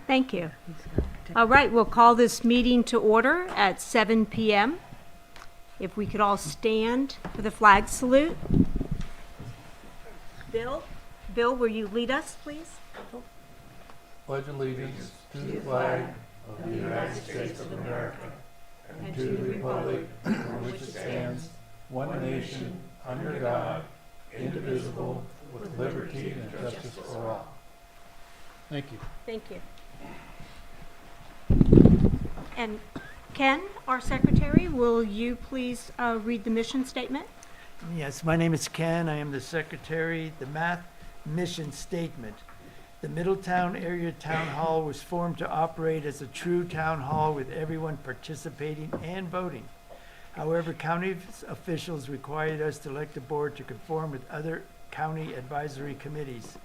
Thank you. All right, we'll call this meeting to order at 7 p.m. If we could all stand for the flag salute. Bill, will you lead us, please? Pledge allegiance to the flag of the United States of America and to the republic for which it stands, one nation, under God, indivisible, with liberty and justice for all. Thank you. Thank you. And Ken, our secretary, will you please read the mission statement? Yes, my name is Ken. I am the secretary. The M.A.T.H mission statement. The Middletown Area Town Hall was formed to operate as a true town hall with everyone participating and voting. However, county officials required us to elect a board to conform with other county advisory committees.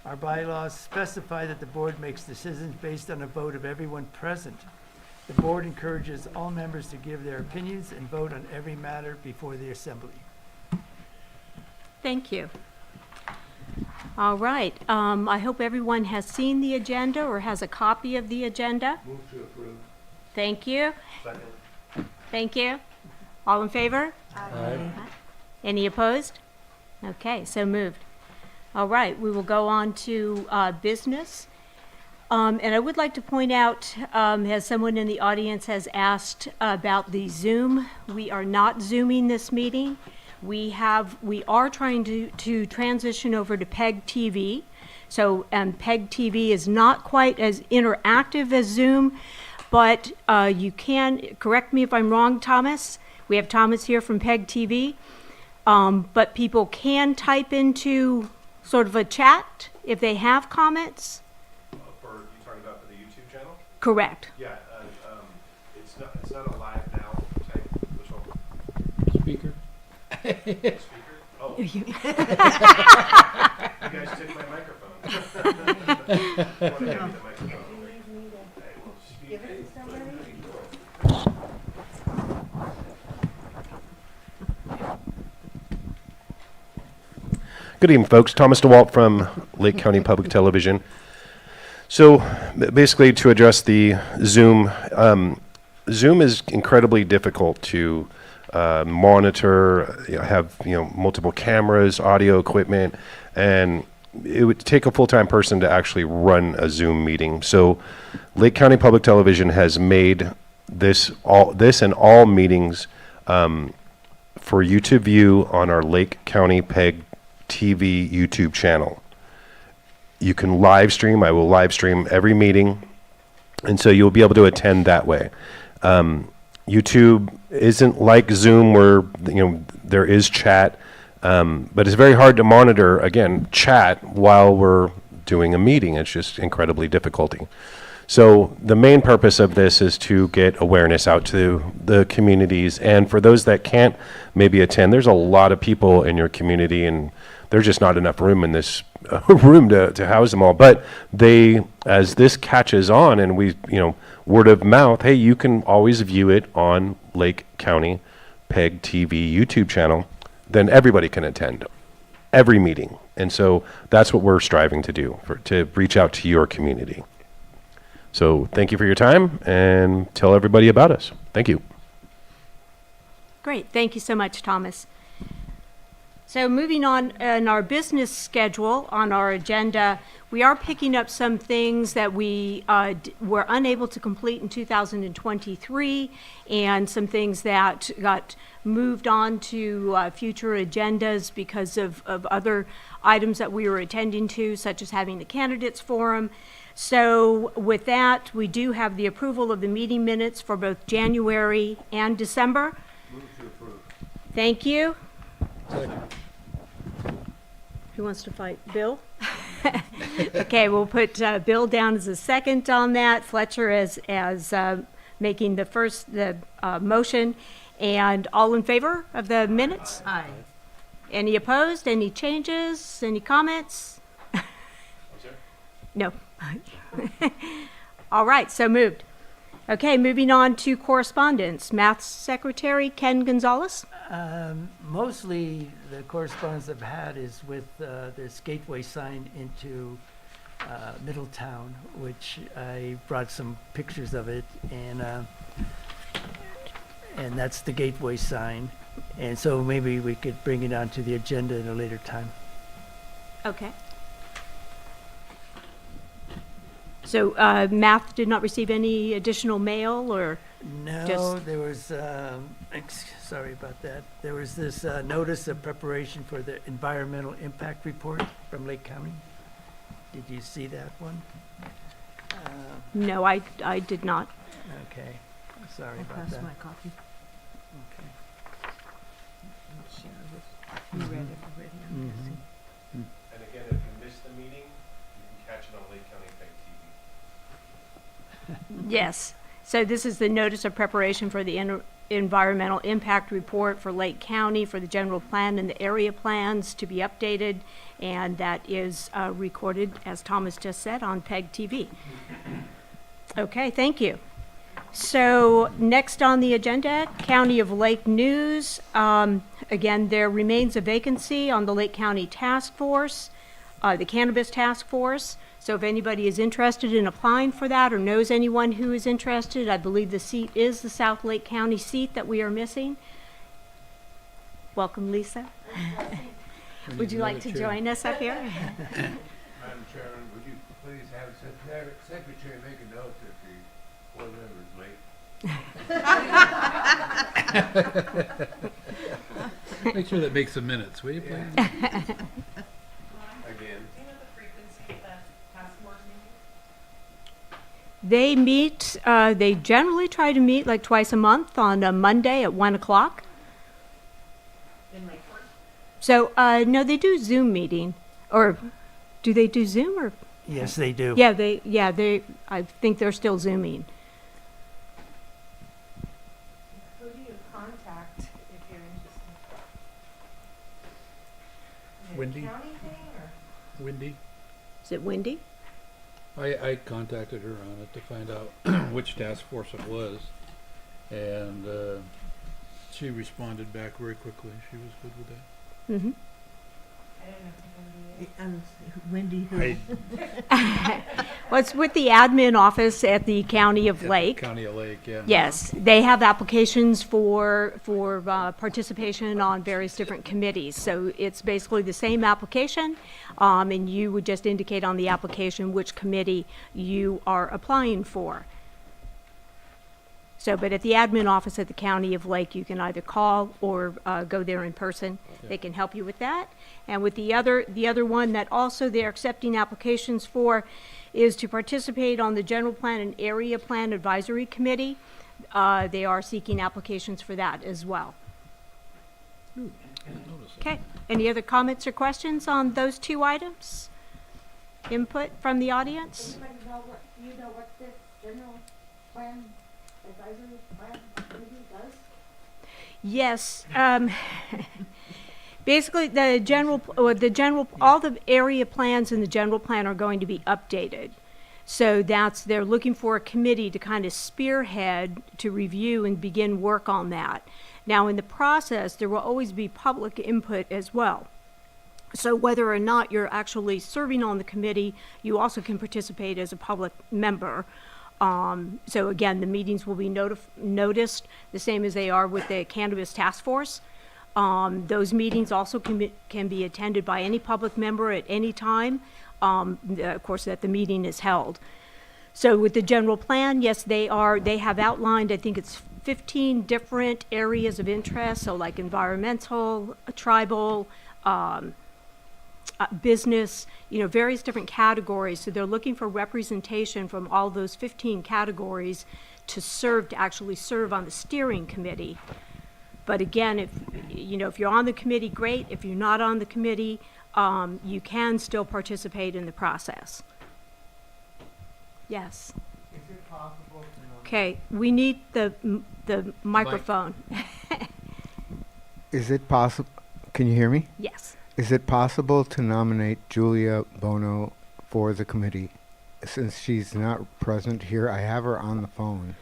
Our bylaws specify that the board makes decisions based on a vote of everyone present. The board encourages all members to give their opinions and vote on every matter before the assembly. Thank you. All right, I hope everyone has seen the agenda or has a copy of the agenda. Move to approve. Thank you. Second. Thank you. All in favor? Aye. Any opposed? Okay, so moved. All right, we will go on to business. And I would like to point out, as someone in the audience has asked about the Zoom, we are not Zooming this meeting. We are trying to transition over to PEG TV. So PEG TV is not quite as interactive as Zoom, but you can, correct me if I'm wrong, Thomas. We have Thomas here from PEG TV. But people can type into sort of a chat if they have comments. You talking about for the YouTube channel? Correct. Yeah, it's not a live now type. Which one? Speaker. Speaker? Oh. You guys took my microphone. I want to hand you the microphone. Okay, well, speak. Good evening, folks. Thomas DeWalt from Lake County Public Television. So basically, to address the Zoom, Zoom is incredibly difficult to monitor, have multiple cameras, audio equipment, and it would take a full-time person to actually run a Zoom meeting. So Lake County Public Television has made this and all meetings for you to view on our Lake County PEG TV YouTube channel. You can live stream. I will live stream every meeting, and so you'll be able to attend that way. YouTube isn't like Zoom where there is chat, but it's very hard to monitor, again, chat while we're doing a meeting. It's just incredibly difficulty. So the main purpose of this is to get awareness out to the communities, and for those that can't maybe attend, there's a lot of people in your community, and there's just not enough room in this room to house them all. But as this catches on, and we, word of mouth, hey, you can always view it on Lake County PEG TV YouTube channel, then everybody can attend every meeting. And so that's what we're striving to do, to reach out to your community. So thank you for your time, and tell everybody about us. Thank you. Great. Thank you so much, Thomas. So moving on in our business schedule on our agenda, we are picking up some things that we were unable to complete in 2023, and some things that got moved on to future agendas because of other items that we were attending to, such as having the candidates forum. So with that, we do have the approval of the meeting minutes for both January and December. Move to approve. Thank you. Second. Who wants to fight? Bill? Okay, we'll put Bill down as a second on that, Fletcher as making the motion, and all in favor of the minutes? Aye. Any opposed? Any changes? Any comments? I'm sorry? No. All right, so moved. Okay, moving on to correspondence. Math Secretary Ken Gonzalez. Mostly the correspondence I've had is with this gateway sign into Middletown, which I brought some pictures of it, and that's the gateway sign. And so maybe we could bring it onto the agenda at a later time. Okay. So Math did not receive any additional mail or? No, Just- there was, sorry about that. There was this notice of preparation for the environmental impact report from Lake County. Did you see that one? No, I did not. Okay, sorry I about passed that. my copy. Okay. Share with, you read it already. I'm guessing. And again, if you missed the meeting, you can catch it on Lake County PEG TV. Yes. So this is the notice of preparation for the environmental impact report for Lake County for the general plan and the area plans to be updated. And that is recorded, as Thomas just said, on PEG TV. Okay, thank you. So next on the agenda, County of Lake News. Again, there remains a vacancy on the Lake County Task Force, the Cannabis Task Force. So if anybody is interested in applying for that or knows anyone who is interested, I believe the seat is the South Lake County seat that we are missing. Welcome, Lisa. Would you like to join us up here? Madam Chairman, would you please have Secretary make a note that the board member is late? Make sure that makes some minutes, will you, please? Again. They meet, they generally try to meet like twice a month on a Monday at 1 o'clock. So, no, they do Zoom meeting, or do they do Zoom or? Yes, they do. Yeah, I think they're still Zooming. Who do you contact if you're interested? Is it a Wendy. county thing or? Wendy? Is it Wendy? I contacted her on it to find out which task force it was, and she responded back very quickly. She was good with that. Mm-hmm. I don't know if And Wendy who? Well, it's with the admin office at the County of At the Lake. County of Lake, yeah. Yes, they have applications for participation on various different committees. So it's basically the same application, and you would just indicate on the application which committee you are applying for. So, but at the admin office at the County of Lake, you can either call or go there in person. They can help you with that. And with the other one that also they're accepting applications for is to participate on the General Plan and Area Plan Advisory Committee. They are seeking applications for that as well. Didn't notice that. Okay, any other comments or questions on those two items? Input from the audience? Anybody know what this general plan, advisory plan committee does? Yes, basically all the area plans in the general plan are going to be updated. So they're looking for a committee to kind of spearhead, to review and begin work on that. Now in the process, there will always be public input as well. So whether or not you're actually serving on the committee, you also can participate as a public member. So again, the meetings will be noticed the same as they are with the Cannabis Task Force. Those meetings also can be attended by any public member at any time, of course, that the meeting is held. So with the general plan, yes, they have outlined, I think it's 15 different areas of interest, so like environmental, tribal, business, various different categories. So they're looking for representation from all those 15 categories to actually serve on the steering committee. But again, if you're on the committee, great. If you're not on the committee, you can still participate in the process. Yes. Is it possible to know? Okay, we need the microphone. Is it possible, can you hear me? Yes. Is it possible to nominate Julia Bono for the committee? Since she's not present here, I have her on the phone.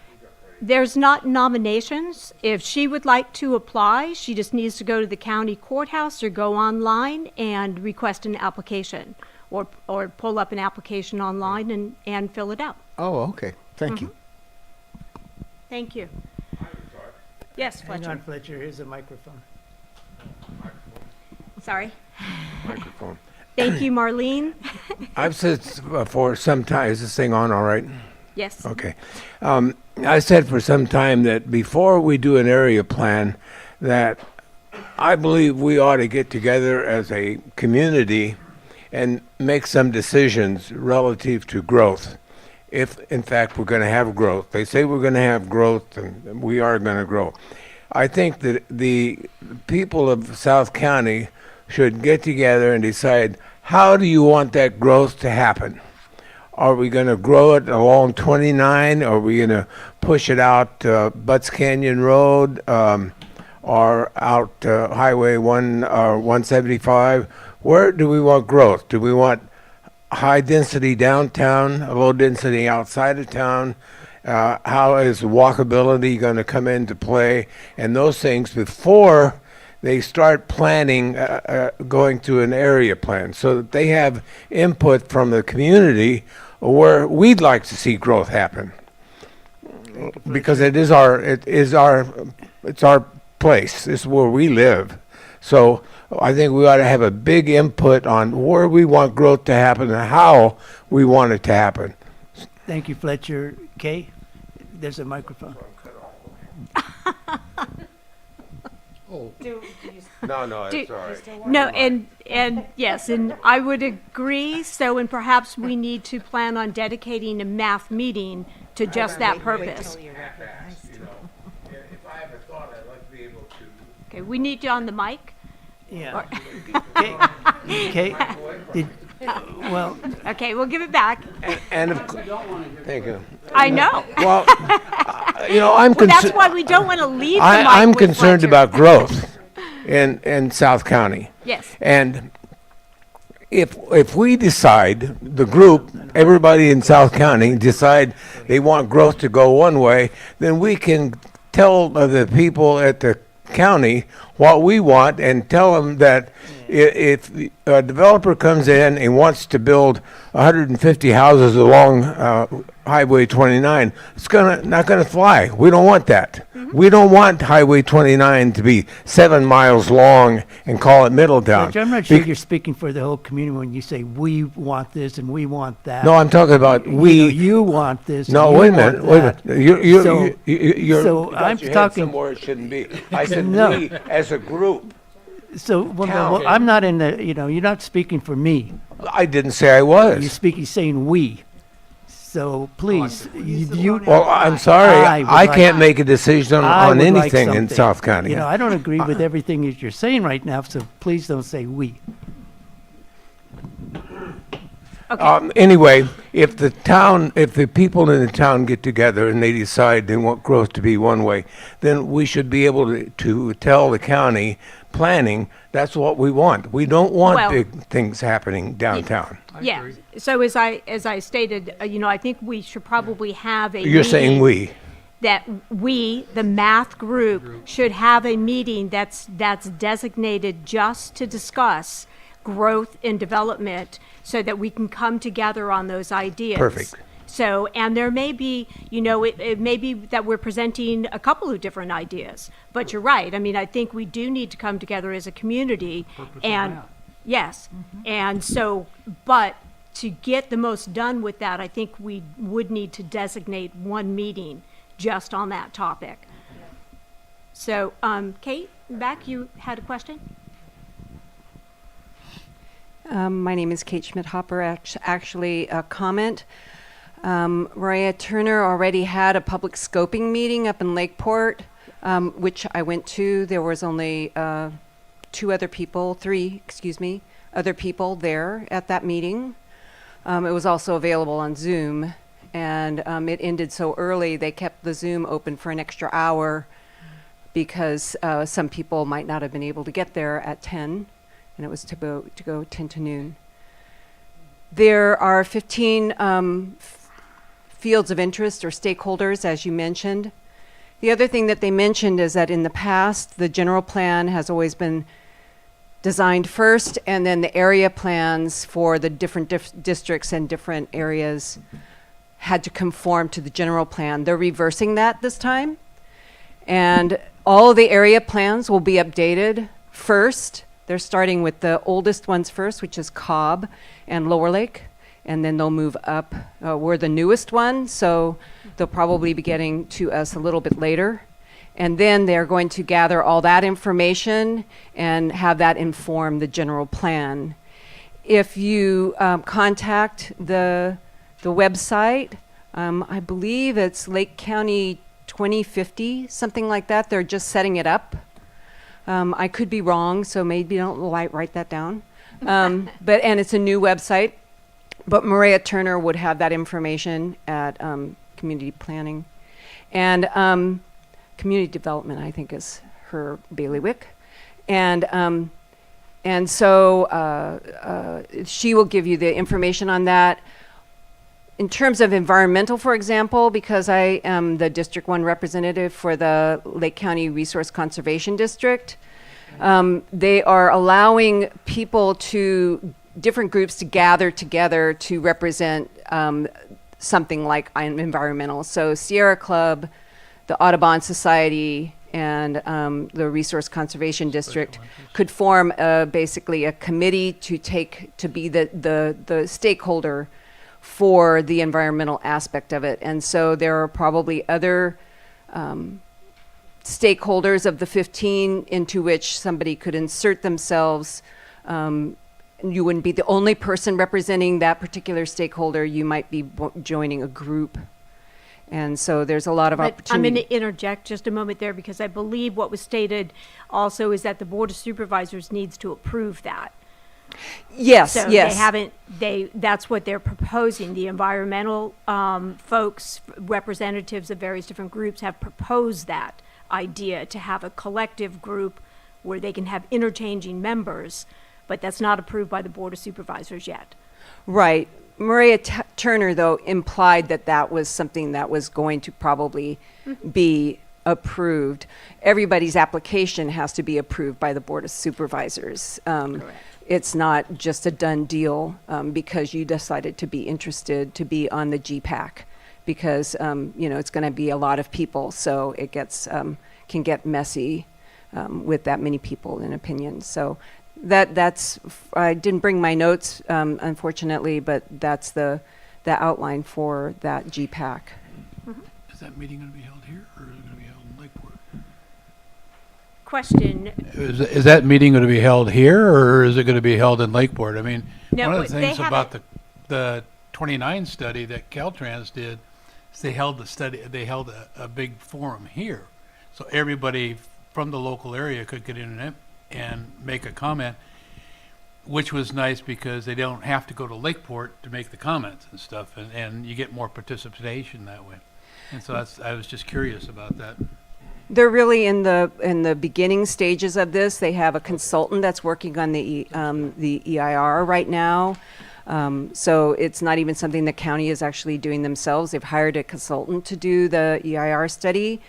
There's not nominations. If she would like to apply, she just needs to go to the county courthouse or go online and request an application. or pull up an application online and fill it out. Oh, okay. Thank you. Thank you. Yes, Hang on, Fletcher. Fletcher, here's a microphone. Sorry. Microphone. Thank you, Marlene. I've said for some time, is this thing on all right? Yes. Okay. I said for some time that before we do an area plan, that I believe we ought to get together as a community and make some decisions relative to growth. If, in fact, we're going to have growth. They say we're going to have growth, and we are going to grow. I think that the people of South County should get together and decide, how do you want that growth to happen? Are we going to grow it along 29? Are we going to push it out Butts Canyon Road or out Highway 175? Where do we want growth? Do we want high density downtown, low density outside of town? How is walkability going to come into play? And those things before they start planning, going to an area plan, so that they have input from the community where we'd like to see growth happen. Because it's our place. This is where we live. So I think we ought to have a big input on where we want growth to happen and how we want it to happen. Thank you, Fletcher. Kay, there's a microphone. Oh, No, Do- it's all right. No, and yes, and I would agree. So, and perhaps we need to plan on dedicating a math meeting to just that purpose. If I have a thought, I'd like to be able to. Okay, we need you on the mic. Yeah. Kay, well, Okay, we'll give it back. And thank you. I know. Well, I'm Well, that's concerned. why we don't want to leave the mic I'm with concerned Fletcher. about growth in South County. Yes. And if we decide, the group, everybody in South County decide they want growth to go one way, then we can tell the people at the county what we want and tell them that if a developer comes in and wants to build 150 houses along Highway 29, it's not gonna fly. We don't want that. We don't want Highway 29 to be 7 miles long and call it Middletown. Fletcher, I'm not sure you're speaking for the whole community when you say we want this and we want that. No, I'm talking about we. You want this. No, and you wait a want minute, wait a that. minute. So- You're so got I'm your head talking- somewhere it shouldn't be. I said No. we as a group. So, well, no, Count. I'm not in the, you're not speaking for me. I didn't say I You're was. saying we. So please, you. Well, I'm sorry. I would I like- can't make a decision I on would like anything in something. South County. I don't agree with everything that you're saying right now, so please don't say we. Anyway, if the people in the town get together and they decide they want growth to be one way, then we should be able to tell the county planning, that's what we want. We don't want Well- big things happening downtown. Yeah. So as I stated, I think we should probably have a. You're saying meeting we. That we, the math group, should have a meeting that's designated just to discuss growth and development, so that we can come together on those ideas. Perfect. So, and there may be, it may be that we're presenting a couple of different ideas, but you're right. I mean, I think we do need to come together as a community and, yes. And so, but to get the most done with that, I think we would need to designate one meeting just on that topic. So, Kate, back, you had a question? My name is Kate Schmidt-Hopper. Actually, a comment. Maria Turner already had a public scoping meeting up in Lakeport, which I went to. There was only three other people there at that meeting. It was also available on Zoom, and it ended so early they kept the Zoom open for an extra hour because some people might not have been able to get there at 10. And it was to go 10 to noon. There are 15 fields of interest or stakeholders, as you mentioned. The other thing that they mentioned is that in the past, the general plan has always been designed first, and then the area plans for the different districts and different areas had to conform to the general plan. They're reversing that this time. And all of the area plans will be updated first. They're starting with the oldest ones first, which is Cobb and Lower Lake, and then they'll move up. We're the newest one, so they'll probably be getting to us a little bit later. And then they're going to gather all that information and have that inform the general plan. If you contact the website, I believe it's Lake County 2050, something like that. They're just setting it up. I could be wrong, so maybe don't write that down. And it's a new website. But Maria Turner would have that information at community planning. And community development, I think, is her bailiwick. And so she will give you the information on that. In terms of environmental, for example, because I am the District 1 representative for the Lake County Resource Conservation District, they are allowing people different groups to gather together to represent something like environmental. So Sierra Club, the Audubon Society, and the Resource Conservation District could form basically a committee to be the stakeholder for the environmental aspect of it. And so there are probably other stakeholders of the 15 into which somebody could insert themselves. You wouldn't be the only person representing that particular stakeholder. You might be joining a group. And so there's a lot of opportunity. I'm going to interject just a moment there, because I believe what was stated also is that the Board of Supervisors needs to approve that. Yes, so yes. That's what they're proposing. The environmental folks, representatives of various different groups, have proposed that idea to have a collective group where they can have interchanging members, but that's not approved by the Board of Supervisors yet. Right. Maria Turner, though, implied that that was something that was going to probably be approved. Everybody's application has to be approved by the Board of Supervisors. It's not just a done deal because you decided to be interested to be on the GPAC, because it's going to be a lot of people, so it gets can get messy with that many people in opinions. So that's I didn't bring my notes unfortunately, but that's the outline for that GPAC. Is that meeting going to be held here, or is it going to be held in Lakeport? Question. Is that meeting going to be held here, or is it going to be held in Lakeport? I mean, No, one of the they things have about the 29 study that Caltrans did is they held a big forum here, so everybody from the local area could get in and make a comment, which was nice because they don't have to go to Lakeport to make the comments and stuff, and you get more participation that way. And so I was just curious about that. They're really in the beginning stages of this. They have a consultant that's working on the EIR right now. So it's not even something the county is actually doing themselves. They've hired a consultant to do the EIR study.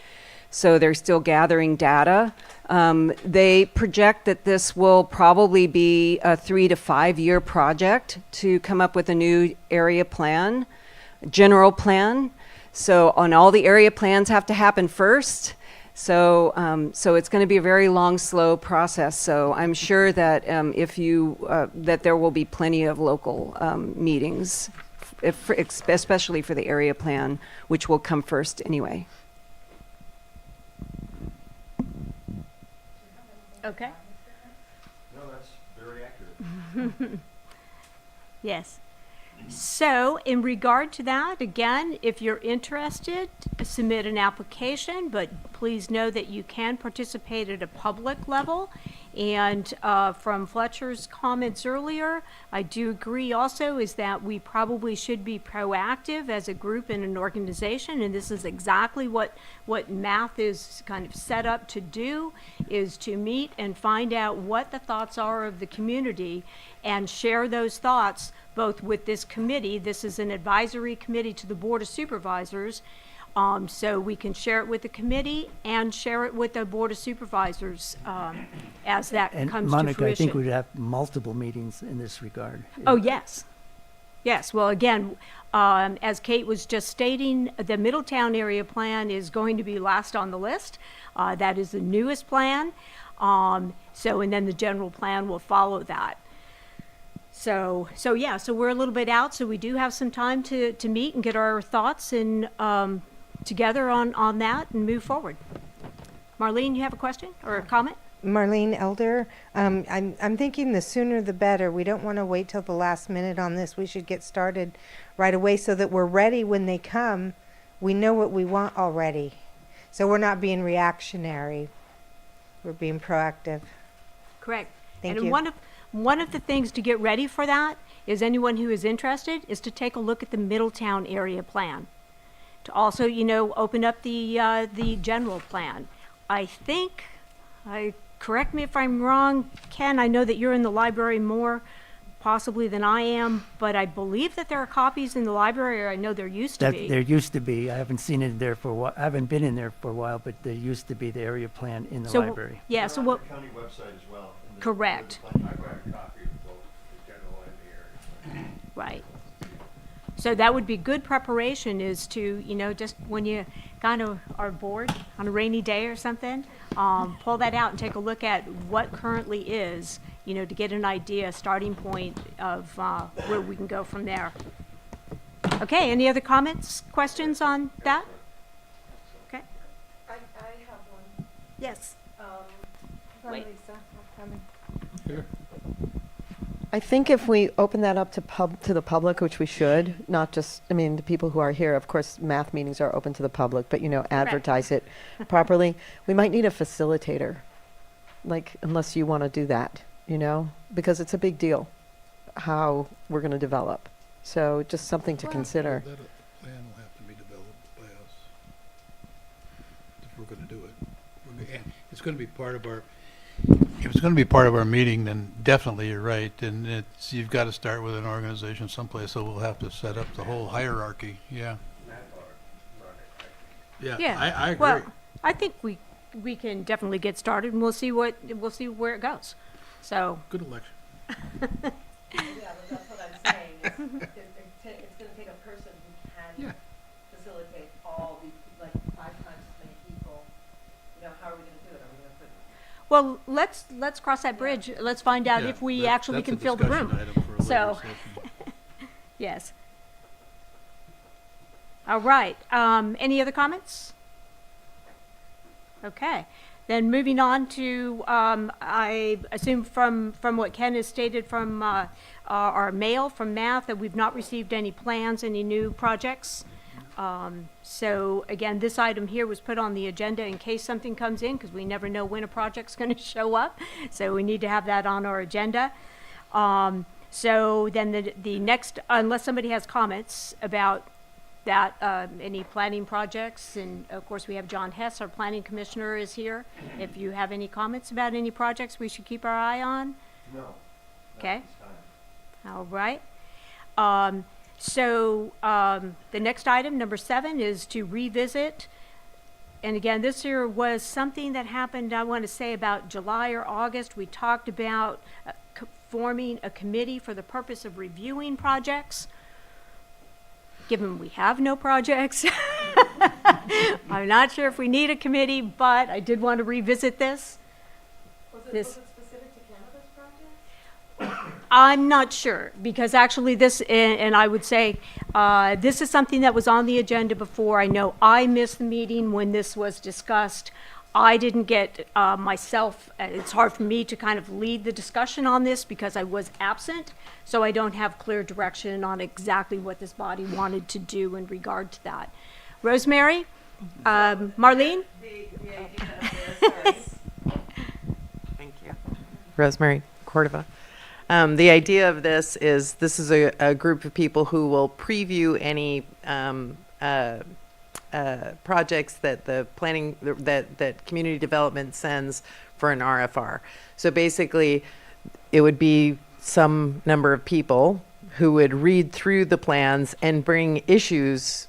So they're still gathering data. They project that this will probably be a 3 to 5 year project to come up with a new area plan, general plan. So all the area plans have to happen first. So it's going to be a very long, slow process. So I'm sure that that there will be plenty of local meetings, especially for the area plan, which will come first anyway. Okay. No, that's very accurate. Yes. So in regard to that, again, if you're interested, submit an application, but please know that you can participate at a public level. And from Fletcher's comments earlier, I do agree also is that we probably should be proactive as a group and an organization, and this is exactly what M.A.T.H is kind of set up to do, is to meet and find out what the thoughts are of the community and share those thoughts both with this committee. This is an advisory committee to the Board of Supervisors, So we can share it with the committee and share it with the Board of Supervisors as that And comes to Monica, I think fruition. we'd have multiple meetings in this regard. Oh, yes. Yes, well, again, as Kate was just stating, the Middletown area plan is going to be last on the list. That is the newest plan. And then the general plan will follow that. So we're a little bit out, so we do have some time to meet and get our thoughts and together on that and move forward. Marlene, you have a question or a comment? Marlene Elder, I'm thinking the sooner the better. We don't want to wait till the last minute on this. We should get started right away so that we're ready when they come. We know what we want already. So we're not being reactionary. We're being proactive. Correct. Thank And you. one of the things to get ready for that is anyone who is interested is to take a look at the Middletown area plan. To also, open up the general plan. Correct me if I'm wrong, Ken, I know that you're in the library more possibly than I am, but I believe that there are copies in the library, or I know there used to be. There used to be. I haven't seen it there for a while. I haven't been in there for a while, but there used to be the area plan in the So, library. yeah, so what, County website as well. correct, I got a copy of both the general and the area. right. So that would be good preparation is to, just when you kind of are bored on a rainy day or something, pull that out and take a look at what currently is, to get an idea, starting point of where we can go from there. Okay, any other comments, questions on that? Okay, I have one. yes. Wait. Lisa, I'm coming. Here. I think if we open that up to the public, which we should, not just, the people who are here, of course, math meetings are open to the public, but, advertise it properly. We might need a facilitator, unless you want to do that, because it's a big deal how we're going to develop. So just something to consider. That plan will have to be developed by us if we're going to do it. It's going to be part of our. If it's going to be part of our meeting, then definitely you're right, and you've got to start with an organization someplace, so we'll have to set up the whole hierarchy, yeah. Yeah. I agree. Well, I think we can definitely get started, and we'll see where it goes. So, Good election. Yeah, but that's what I'm saying. It's gonna take a person who Yeah. can facilitate all the, 5 times as many people. How are we gonna do it? Are we gonna put? well, let's cross that bridge. Let's find out Yeah, if we that- actually that's a can fill the discussion room. item for a later So, session. yes. All right. Any other comments? Okay. Then moving on to, I assume from what Ken has stated from our mail from Math that we've not received any plans, any new projects. So again, this item here was put on the agenda in case something comes in, because we never know when a project's going to show up. So we need to have that on our agenda. So then the next, unless somebody has comments about that, any planning projects, and of course we have John Hess, our planning commissioner, is here. If you have any comments about any projects we should keep our eye on? No. Okay. All right. So the next item, number 7, is to revisit. And again, this year was something that happened, I want to say, about July or August. We talked about forming a committee for the purpose of reviewing projects. Given we have no projects, I'm not sure if we need a committee, but I did want to revisit this. Was This- it specific to cannabis projects? I'm not sure, because actually this, and I would say, this is something that was on the agenda before. I know I missed the meeting when this was discussed. I didn't get myself, it's hard for me to kind of lead the discussion on this because I was absent, so I don't have clear direction on exactly what this body wanted to do in regard to that. Rosemary? Marlene? Thank you. Rosemary Cordova. The idea of this is a group of people who will preview any projects that the planning that community development sends for an RFR. So basically, it would be some number of people who would read through the plans and bring issues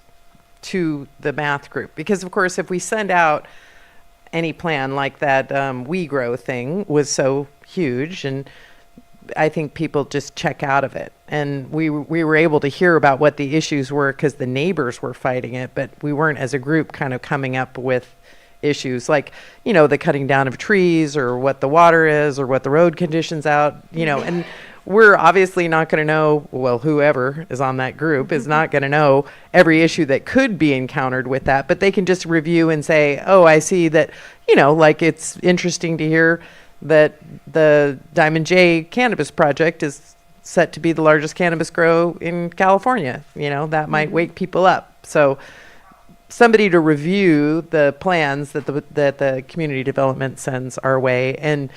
to the math group. Because of course, if we send out any plan like that, We Grow thing was so huge, and I think people just check out of it. And we were able to hear about what the issues were because the neighbors were fighting it, but we weren't as a group kind of coming up with issues like, you know, the cutting down of trees or what the water is or what the road conditions out, you know, and we're obviously not going to know, well, whoever is on that group is not going to know every issue that could be encountered with that, but they can just review and say, oh, I see that, you know, like it's interesting to hear that the Diamond J cannabis project is set to be the largest cannabis grow in California. You know, that might wake people up. So somebody to review the plans that the community development sends our way and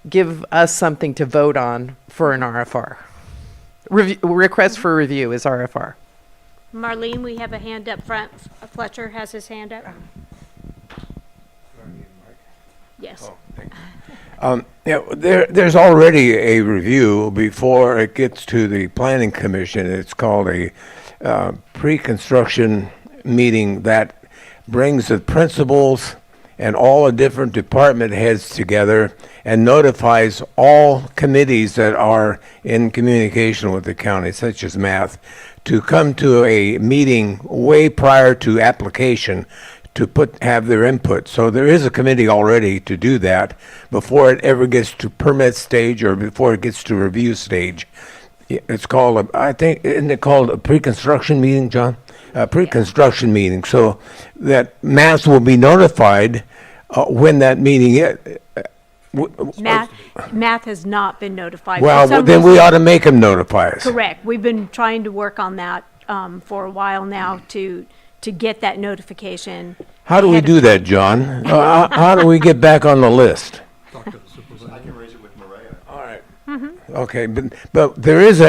give us something to vote on for an RFR. Request for review is RFR. Marlene, we have a hand up front. Fletcher has his hand up. Yes. Yeah, there's already a review before it gets to the planning commission. It's called a pre-construction meeting that brings the principals and all the different department heads together and notifies all committees that are in communication with the county, such as M.A.T.H, to come to a meeting way prior to application to have their input. So there is a committee already to do that before it ever gets to permit stage or before it gets to review stage. It's called, isn't it called a pre-construction meeting, John? A pre-construction meeting, so that M.A.T.H will be notified when that meeting is. Math has not been notified. Well, then we ought to make them notify us. Correct. We've been trying to work on that for a while now to get that notification. How do we do that, John? How do we get back on the list? I can raise it with Maria. All right. Okay, but there is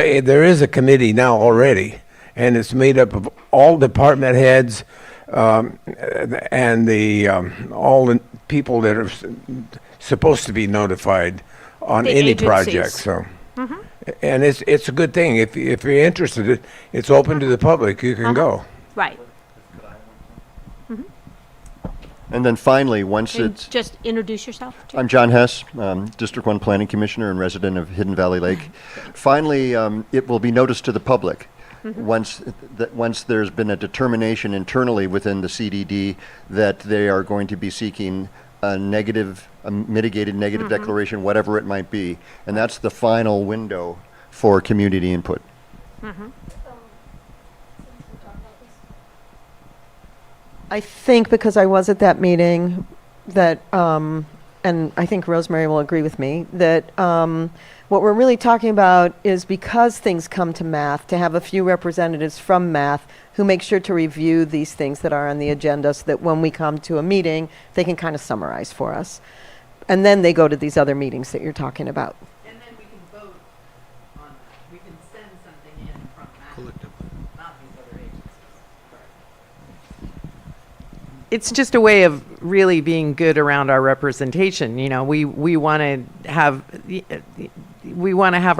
a committee now already, and it's made up of all department heads and all the people that are supposed to be notified on any project. So, and it's a good thing if you're interested. It's open to the public. You can go. Right. And then finally, once And it's... just introduce yourself. I'm John Hess, District 1 Planning Commissioner and resident of Hidden Valley Lake. Finally, it will be noticed to the public once there's been a determination internally within the CDD that they are going to be seeking a mitigated negative declaration, whatever it might be. And that's the final window for community input. I think because I was at that meeting that, and I think Rosemary will agree with me, that what we're really talking about is because things come to M.A.T.H, to have a few representatives from M.A.T.H who make sure to review these things that are on the agenda so that when we come to a meeting, they can kind of summarize for us. And then they go to these other meetings that you're talking about. And then we can vote on that. We can send something in from M.A.T.H, not these other agencies. It's just a way of really being good around our representation. You know, we want to have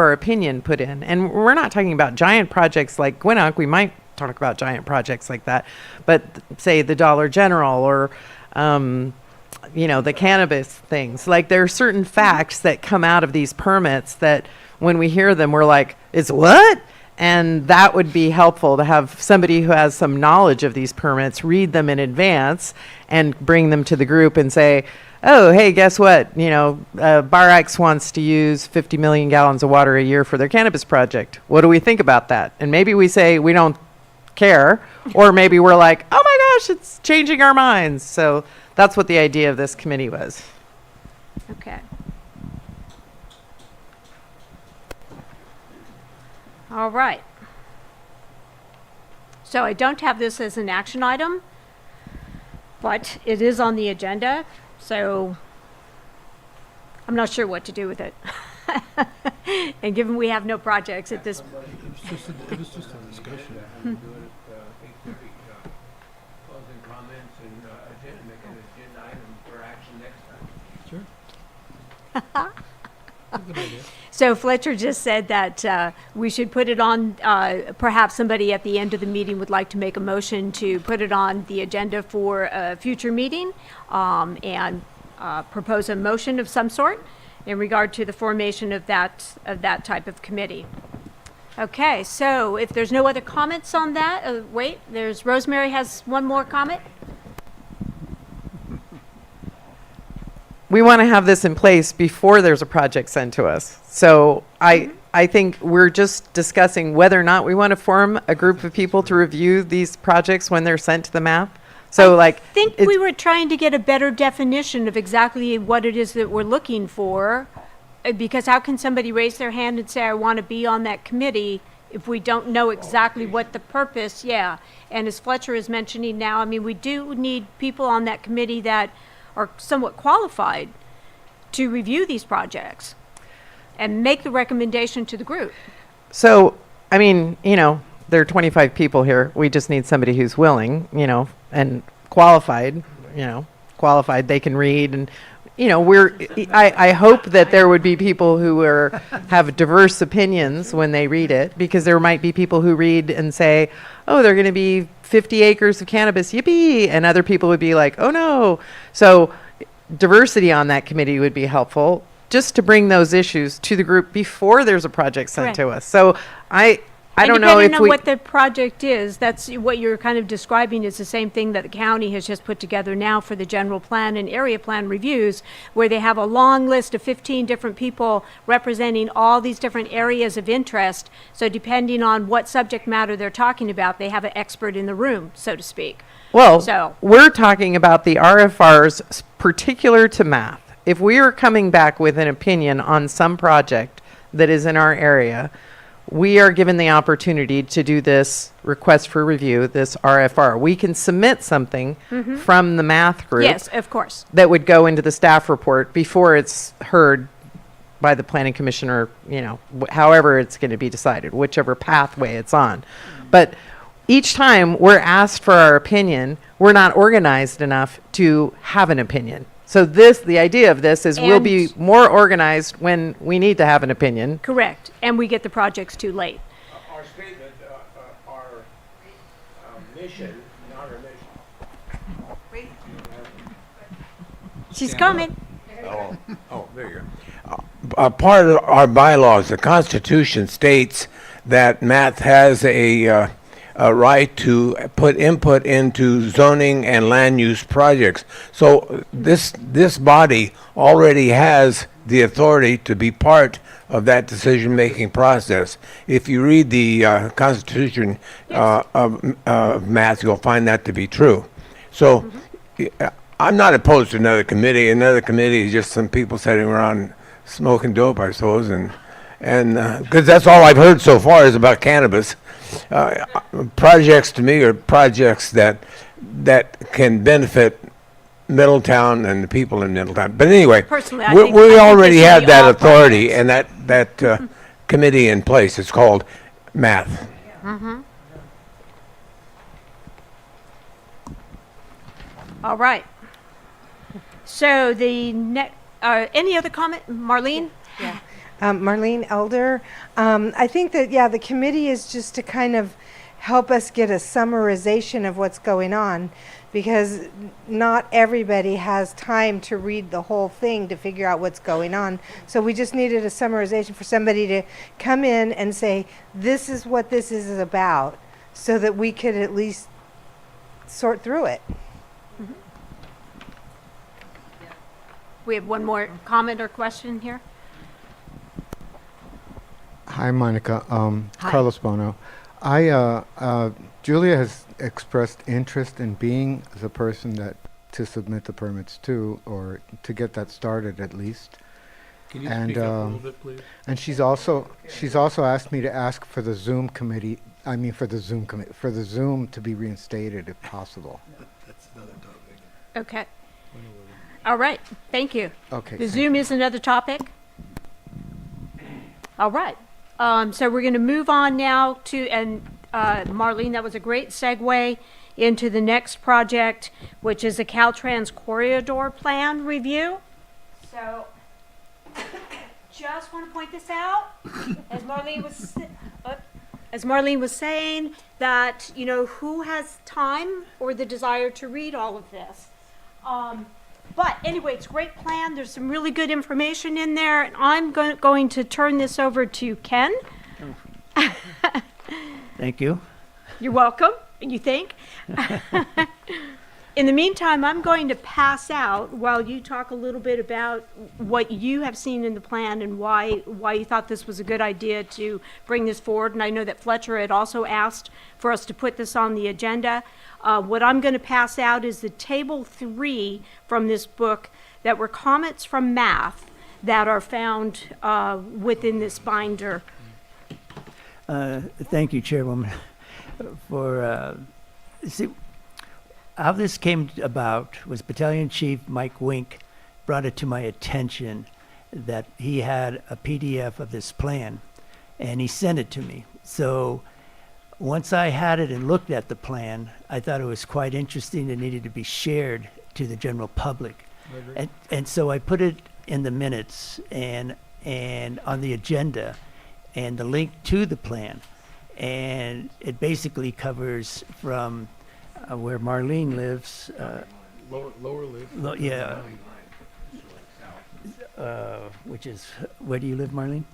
our opinion put in, and we're not talking about giant projects like Gwinnett. We might talk about giant projects like that, but say the Dollar General or you know, the cannabis things. Like there are certain facts that come out of these permits that when we hear them, we're like, "It's what?" And that would be helpful to have somebody who has some knowledge of these permits read them in advance and bring them to the group and say, oh, hey, guess what? You know, Bar X wants to use 50 million gallons of water a year for their cannabis project. What do we think about that? And maybe we say we don't care, or maybe we're like, oh my gosh, it's changing our minds. So that's what the idea of this committee was. Okay. All right. So I don't have this as an action item, but it is on the agenda, so I'm not sure what to do with it. And given we have no projects at this... It was just a discussion. Closing comments and make an agenda item for action next time. Sure. Good idea. So Fletcher just said that we should put it on, perhaps somebody at the end of the meeting would like to make a motion to put it on the agenda for a future meeting, and propose a motion of some sort in regard to the formation of that type of committee. Okay, so if there's no other comments on that, wait, there's Rosemary has one more comment. We want to have this in place before there's a project sent to us. So I think we're just discussing whether or not we want to form a group of people to review these projects when they're sent to the MAP. So I think we were trying to get a better definition of exactly what it is that we're looking for, because how can somebody raise their hand and say, I want to be on that committee, if we don't know exactly what the purpose, yeah. And as Fletcher is mentioning now, I mean, we do need people on that committee that are somewhat qualified to review these projects and make the recommendation to the group. So, I mean, you know, there are 25 people here. We just need somebody who's willing, you know, and qualified, they can read. And, you know, I hope that there would be people who have diverse opinions when they read it, because there might be people who read and say, oh, they're going to be 50 acres of cannabis, yippee. And other people would be like, oh no. So diversity on that committee would be helpful, just to bring those issues to the group before there's a project sent to us. So I don't know if depending on what the project is, that's what you're kind of describing is the same thing that the county has just put together now for the general plan and area plan reviews, where they have a long list of 15 different people representing all these different areas of interest. So depending on what subject matter they're talking about, they have an expert in the room, so to speak. Well, we're talking about the RFRs particular to math. If we are coming back with an opinion on some project that is in our area, we are given the opportunity to do this request for review, this RFR. We can submit something from the math group. Yes, of course. That would go into the staff report before it's heard by the planning commissioner, you know, however it's going to be decided, whichever pathway it's on. But each time we're asked for our opinion, we're not organized enough to have an opinion. So the idea of this is we'll be more organized when we need to have an opinion. Correct. And we get the projects too late. Our statement, our mission, not our mission. She's coming. Oh, there you go. Part of our bylaws, the Constitution states that MATH has a right to put input into zoning and land use projects. So this body already has the authority to be part of that decision-making process. If you read the Constitution of MATH, you'll find that to be true. So I'm not opposed to another committee. Another committee is just some people sitting around smoking dope, I suppose, and because that's all I've heard so far is about cannabis. Projects to me are projects that can benefit Middletown and the people in Middletown. But anyway, personally, I we think they already should have be that all authority and that committee in place. It's called MATH. All right. So the next, any other comment, Marlene? Yeah. Marlene Elder. I think that, the committee is just to kind of help us get a summarization of what's going on, because not everybody has time to read the whole thing to figure out what's going on. So we just needed a summarization for somebody to come in and say, this is what this is about, so that we could at least sort through it. We have one more comment or question here. Hi, Monica. Hi. Carlos Bono. Julia has expressed interest in being the person to submit the permits to, or to get that started at least. Can you speak up a little bit, please? And she's also asked me to ask for the Zoom committee. I mean, for the Zoom to be reinstated if possible. That's another topic. Okay. All right. Thank you. Okay. The Zoom is another topic. All right. So we're going to move on now to, and Marlene, that was a great segue into the next project, which is a Caltrans corridor plan review. So just want to point this out, as Marlene was saying, that, you know, who has time or the desire to read all of this? But anyway, it's a great plan. There's some really good information in there, and I'm going to turn this over to Ken. Thank you. You're welcome, you think? In the meantime, I'm going to pass out while you talk a little bit about what you have seen in the plan and why you thought this was a good idea to bring this forward. And I know that Fletcher had also asked for us to put this on the agenda. What I'm going to pass out is the table 3 from this book that were comments from Math that are found within this binder. Thank you, Chairwoman, for, see, how this came about was Battalion Chief Mike Wink brought it to my attention that he had a PDF of this plan, and he sent it to me. So once I had it and looked at the plan, I thought it was quite interesting and needed to be shared to the general public. And so I put it in the minutes and on the agenda and the link to the plan. And it basically covers from where Marlene lives. Lower lip. Yeah. Which is, where do you live, Marlene?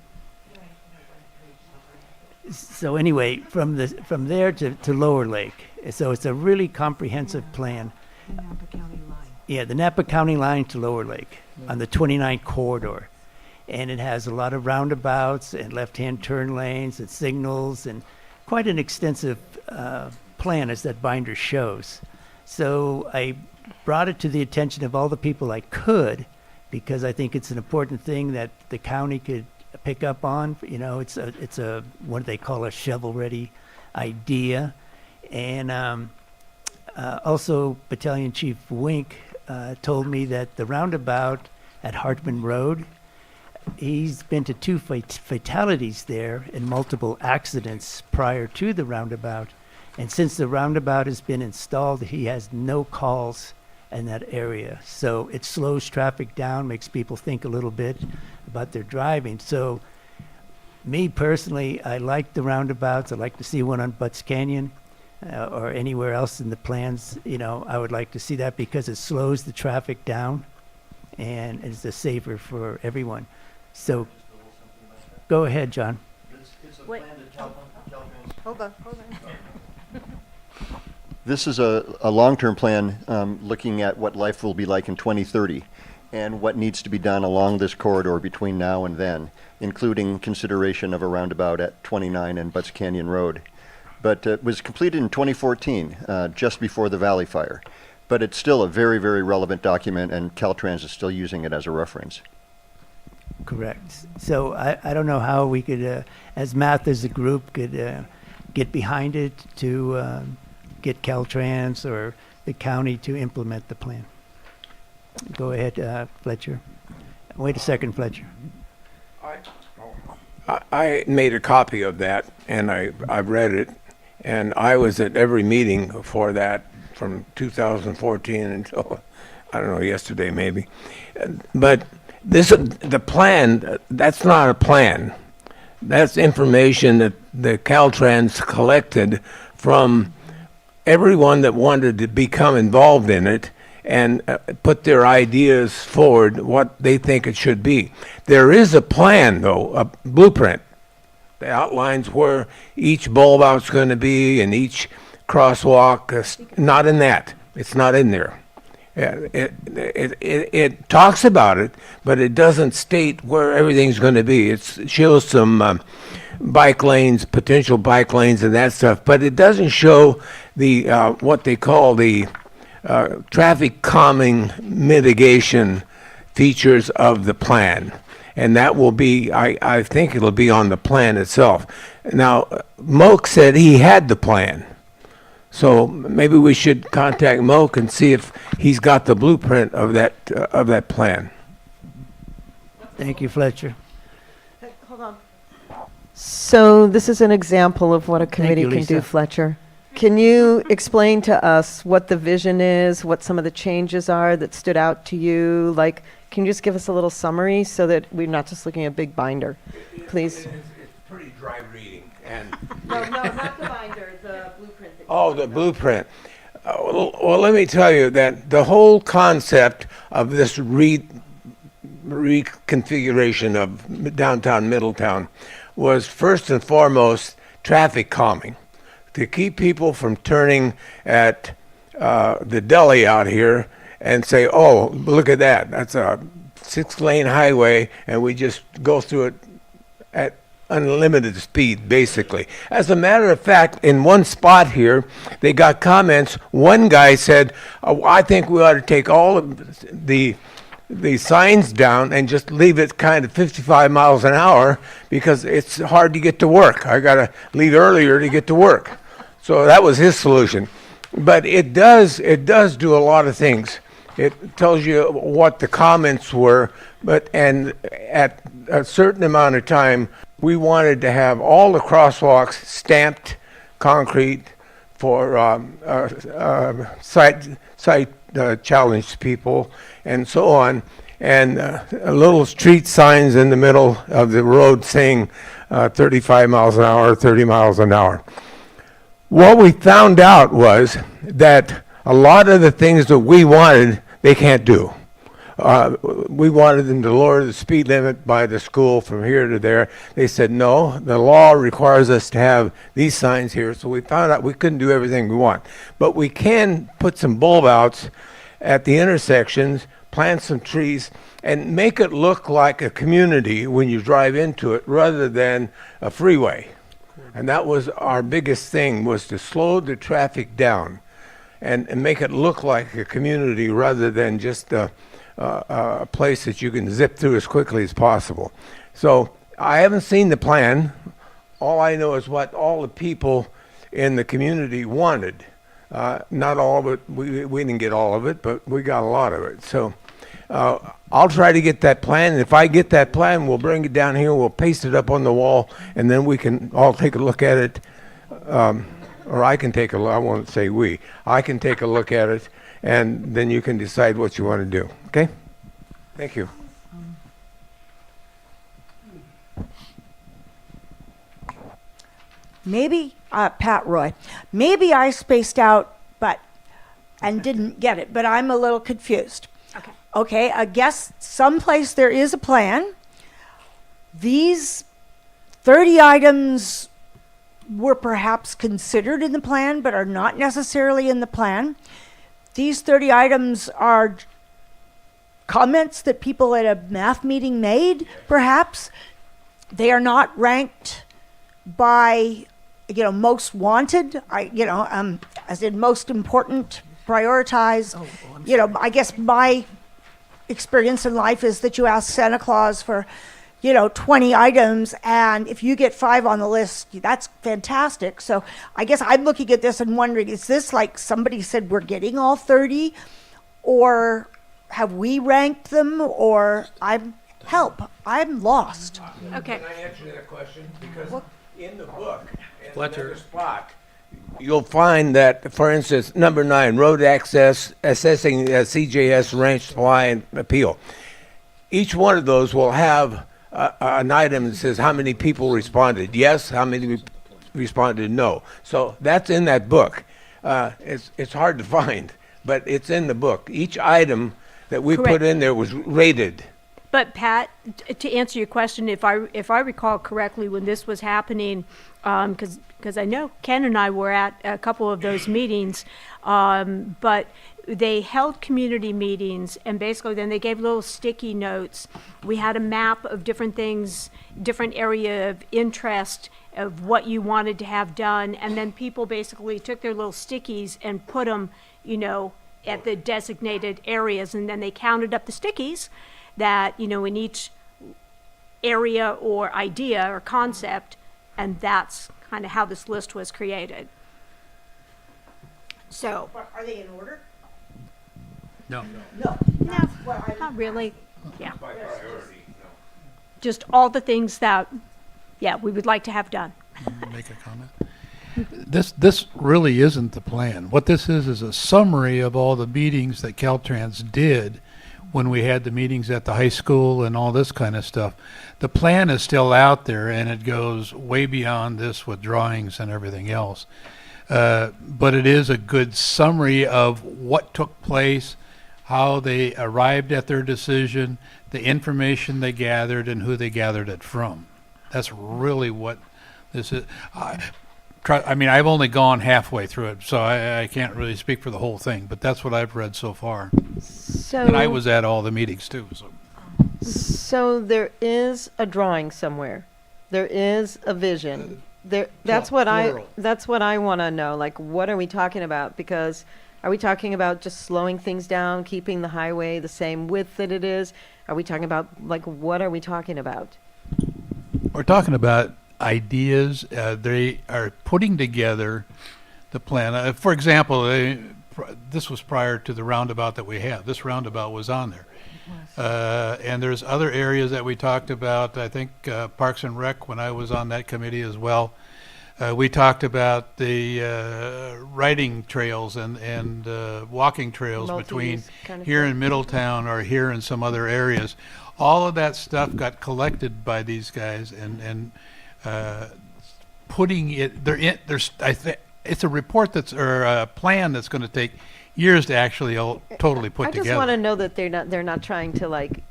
So anyway, from there to Lower Lake. So it's a really comprehensive plan. The Napa County line. Yeah, the Napa County line to Lower Lake on the 29 corridor. And it has a lot of roundabouts and left-hand turn lanes and signals and quite an extensive plan as that binder shows. So I brought it to the attention of all the people I could, because I think it's an important thing that the county could pick up on. You know, it's a what they call a shovel-ready idea. And also Battalion Chief Wink told me that the roundabout at Hartman Road, he's been to 2 fatalities there and multiple accidents prior to the roundabout. And since the roundabout has been installed, he has no calls in that area. So it slows traffic down, makes people think a little bit about their driving. So me personally, I like the roundabouts. I'd like to see one on Butts Canyon or anywhere else in the plans. You know, I would like to see that because it slows the traffic down and is safer for everyone. So go ahead, John. Wait. Hold on. This is a long-term plan looking at what life will be like in 2030 and what needs to be done along this corridor between now and then, including consideration of a roundabout at 29 and Butts Canyon Road. But it was completed in 2014, just before the Valley Fire. But it's still a very, very relevant document, and Caltrans is still using it as a reference. Correct. So I don't know how we could, as Math as a group, could get behind it to get Caltrans or the county to implement the plan. Go ahead, Fletcher. Wait a second, Fletcher. I made a copy of that, and I read it, and I was at every meeting for that from 2014 until, I don't know, yesterday maybe. But the plan, that's not a plan. That's information that the Caltrans collected from everyone that wanted to become involved in it and put their ideas forward, what they think it should be. There is a plan, though, a blueprint that outlines where each bulb out's going to be and each crosswalk. Not in that. It's not in there. It talks about it, but it doesn't state where everything's going to be. It shows some bike lanes, potential bike lanes and that stuff, but it doesn't show the what they call the traffic calming mitigation features of the plan. And that will be, I think it'll be on the plan itself. Now, Moak said he had the plan. So maybe we should contact Moak and see if he's got the blueprint of that plan. Thank you, Fletcher. Hold on. So this is an example of what a committee you, can do, Lisa. Fletcher. Can you explain to us what the vision is, what some of the changes are that stood out to you? Like, Can you just give us a little summary so that we're not just looking at a big binder, please? It's pretty dry reading, and No, not the binder, the blueprint. oh, the blueprint. Well, let me tell you that the whole concept of this reconfiguration of downtown Middletown was first and foremost traffic calming, to keep people from turning at the deli out here and say, oh, look at that, that's a 6-lane highway, and we just go through it at unlimited speed, basically. As a matter of fact, in one spot here, they got comments. One guy said, oh, I think we ought to take all of the signs down and just leave it kind of 55 miles an hour because it's hard to get to work. I got to leave earlier to get to work. So that was his solution. But it does do a lot of things. It tells you what the comments were, and at a certain amount of time, we wanted to have all the crosswalks stamped concrete for sight challenged people and so on, and little street signs in the middle of the road saying 35 miles an hour, 30 miles an hour. What we found out was that a lot of the things that we wanted, they can't do. We wanted them to lower the speed limit by the school from here to there. They said, no, the law requires us to have these signs here. So we found out we couldn't do everything we want. But we can put some bulb outs at the intersections, plant some trees, and make it look like a community when you drive into it rather than a freeway. And that was our biggest thing, was to slow the traffic down and make it look like a community rather than just a place that you can zip through as quickly as possible. So I haven't seen the plan. All I know is what all the people in the community wanted. Not all of it, we didn't get all of it, but we got a lot of it. So I'll try to get that plan. And if I get that plan, we'll bring it down here, we'll paste it up on the wall, and then we can all take a look at it. Or I can take a look, I won't say we. I can take a look at it, and then you can decide what you want to do. Okay? Thank you. Maybe, Pat Roy, maybe I spaced out and didn't get it, but I'm a little confused. Okay. Okay, I guess someplace there is a plan. These 30 items were perhaps considered in the plan, but are not necessarily in the plan. These 30 items are comments that people at a math meeting made, perhaps. They are not ranked by, most wanted, as in most important, prioritized. I guess my experience in life is that you ask Santa Claus for 20 items, and if you get 5 on the list, that's fantastic. So I guess I'm looking at this and wondering, is this like somebody said we're getting all 30, or have we ranked them, or I'm lost. Okay. Can I answer that question? Because in the book, in Fletcher. another spot, you'll find that, for instance, number 9, road access, assessing CJS range supply and appeal. Each one of those will have an item that says how many people responded yes, how many responded no. So that's in that book. It's hard to find, but it's in the book. Each item that we Correct. put in there was rated. But Pat, to answer your question, if I recall correctly, when this was happening, because I know Ken and I were at a couple of those meetings, but they held community meetings, and basically then they gave little sticky notes. We had a map of different things, different area of interest of what you wanted to have done, and then people basically took their little stickies and put them, at the designated areas, and then they counted up the stickies that, in each area or idea or concept, and that's kind of how this list was created. So, Are they in order? No. No. not really, yeah. Just all the things that, we would like to have done. Make a comment. This really isn't the plan. What this is a summary of all the meetings that Caltrans did when we had the meetings at the high school and all this kind of stuff. The plan is still out there, and it goes way beyond this with drawings and everything else. But it is a good summary of what took place, how they arrived at their decision, the information they gathered, and who they gathered it from. That's really what this is. I mean, I've only gone halfway through it, so I can't really speak for the whole thing, but that's what I've read so far. So, And I was at all the meetings too, so. so there is a drawing somewhere. There is a vision. That's what I want to know. Like, what are we talking about? Because are we talking about just slowing things down, keeping the highway the same width that it is? Are we talking about, like, what are we talking about? We're talking about ideas. They are putting together the plan. For example, this was prior to the roundabout that we have. This roundabout was on there. And there's other areas that we talked about. I think Parks and Rec, when I was on that committee as well. We talked about the riding trails and walking trails between kind of here thing. in Middletown or here in some other areas. All of that stuff got collected by these guys and putting it. I think it's a report or a plan that's going to take years to actually totally put I together. just want to know that they're not trying to, like,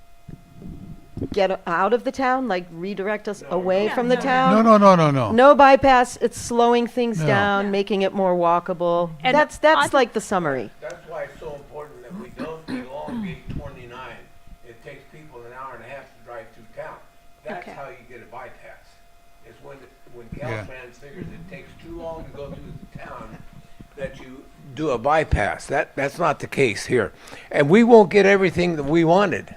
get out of the town, like redirect us away from the town. No. No bypass. It's slowing things No. down, making it more walkable. And That's like the summary. That's why it's so important that we don't elongate 29. It takes people an hour and a half to drive through town. That's Okay. how you get a bypass. It's when Caltrans figures it takes too long to go through the town that you do a bypass. That's not the case here. And we won't get everything that we wanted.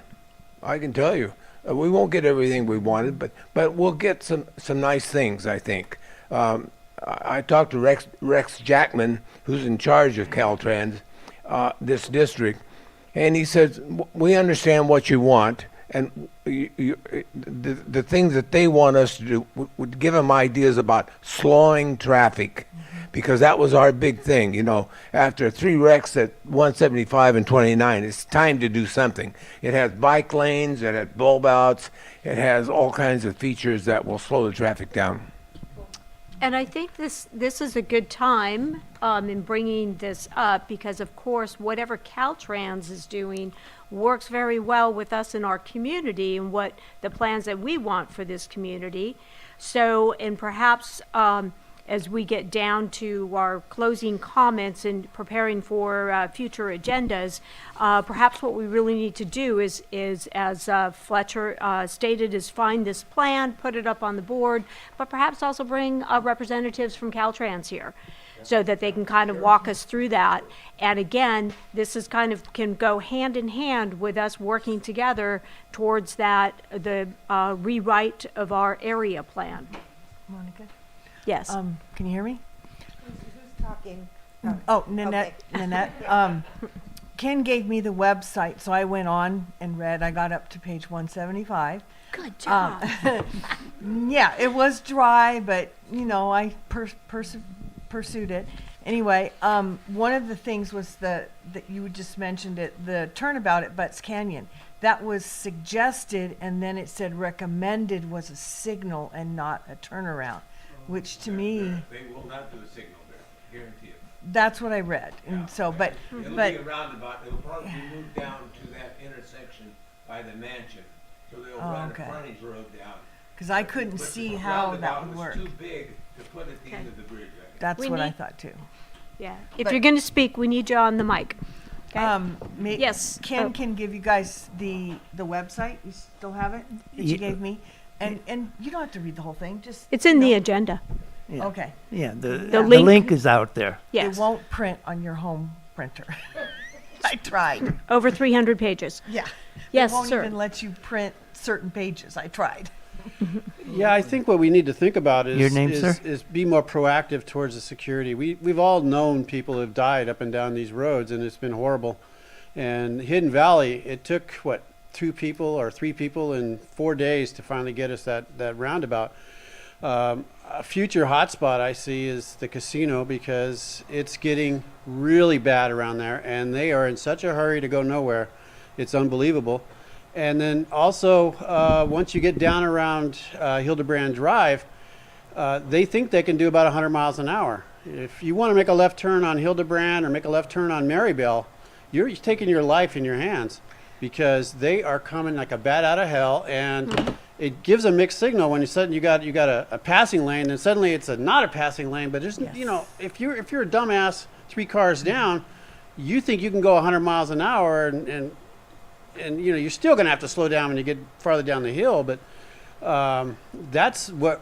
I can tell you. We won't get everything we wanted, but we'll get some nice things, I think. I talked to Rex Jackman, who's in charge of Caltrans, this district, and he says, we understand what you want, and the things that they want us to do would give them ideas about slowing traffic, because that was our big thing. You know, after 3 wrecks at 175 and 29, it's time to do something. It has bike lanes, it has bulb outs, it has all kinds of features that will slow the traffic down. And I think this is a good time in bringing this up because, of course, whatever Caltrans is doing works very well with us in our community and what the plans that we want for this community. So, and perhaps as we get down to our closing comments and preparing for future agendas, perhaps what we really need to do is as Fletcher stated, is find this plan, put it up on the board, but perhaps also bring representatives from Caltrans here so that they can kind of walk us through that. And again, this is kind of can go hand in hand with us working together towards that, the rewrite of our area plan. Monica? Yes. Can you hear me? Who's talking? Oh, Nanette. Nanette. Ken gave me the website, so I went on and read. I got up to page 175. Good job. Yeah, it was dry, but you know, I pursued it. Anyway, one of the things was that you just mentioned it, the turnabout at Butts Canyon. That was suggested, and then it said recommended was a signal and not a turnaround. Which to me, They will not do a signal there, guarantee it. that's what I read. And so, but It'll be but a roundabout. It'll probably be moved down to that intersection by the mansion. So they'll run okay. a frontage road down. because I couldn't But see the how that roundabout would was work. too big to put at the end of the bridge. I think. That's We what I need- thought too. Yeah. If But- you're going to speak, we need you on the mic. Yes. Ken Oh. can give you guys the website. You still have it that you gave me, and you don't have to read the whole thing. Just It's in you the know. agenda. Yeah. Okay. Yeah, the The link- is out there. Yes. It won't print on your home printer. I tried. Over 300 pages. Yeah. Yes, It won't sir. even let you print certain pages. I tried. Yeah, I think what we need to think about is Your name, sir? is be more proactive towards the security. We've all known people who've died up and down these roads, and it's been horrible. And Hidden Valley, it took what 3 people in 4 days to finally get us that roundabout. A future hotspot I see is the casino because it's getting really bad around there, and they are in such a hurry to go nowhere It's unbelievable. And then also, once you get down around Hildebrand Drive, they think they can do about 100 miles an hour. If you want to make a left turn on Hildebrand or make a left turn on Marybelle, you're taking your life in your hands, because they are coming like a bat out of hell, and it gives a mixed signal when you got a passing lane, and suddenly it's not a passing lane. But there's, you know, if you're a dumbass 3 cars down, you think you can go 100 miles an hour, and you know, you're still going to have to slow down when you get farther down the hill. But that's what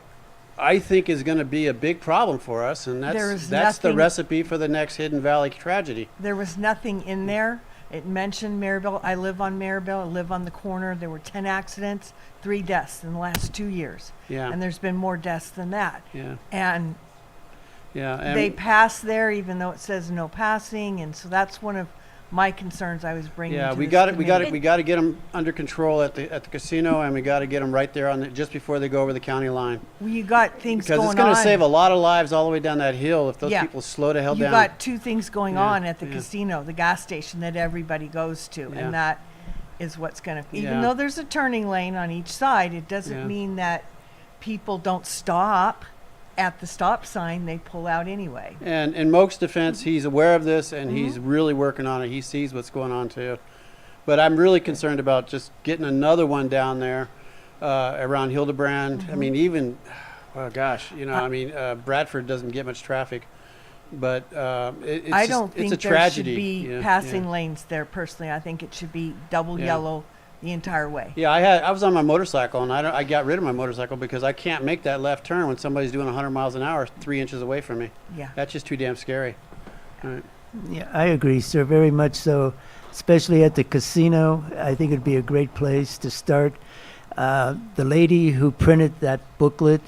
I think is going to be a big problem for us, and that's the recipe for the next Hidden Valley tragedy. There was nothing in there. It mentioned Marybelle. I live on Marybelle. I live on the corner. There were 10 accidents, 3 deaths in the last 2 years. Yeah. And there's been more deaths than that. Yeah. And Yeah. they pass there even though it says no passing, and so that's one of my concerns I was bringing to we this got committee. we got to get them under control at the casino, and we got to get them right there on just before they go over the county line. Well, you got things Because going it's going on. to save a lot of lives all the way down that hill if those Yeah. people slow the hell You down. got 2 things going Yeah, on at the yeah. casino, the gas station that everybody goes to, Yeah. and that is what's going to, even Yeah. though there's a turning lane on each side, it doesn't Yeah. mean that people don't stop at the stop sign. They pull out anyway. And in Moak's defense, he's aware of this, and he's really working on it. He sees what's going on too. But I'm really concerned about just getting another one down there around Hildebrand. I mean, even, oh gosh, you know, I mean, Bradford doesn't get much traffic, but it's I just- don't think it's a there tragedy. should be Yeah, passing yeah. lanes there personally. I think it should be double Yeah. yellow the entire way. Yeah, I was on my motorcycle, and I got rid of my motorcycle because I can't make that left turn when somebody's doing 100 miles an hour 3 inches away from me. Yeah. That's just too damn scary. All right. Yeah, I agree, sir, very much so, especially at the casino. I think it'd be a great place to start. The lady who printed that booklet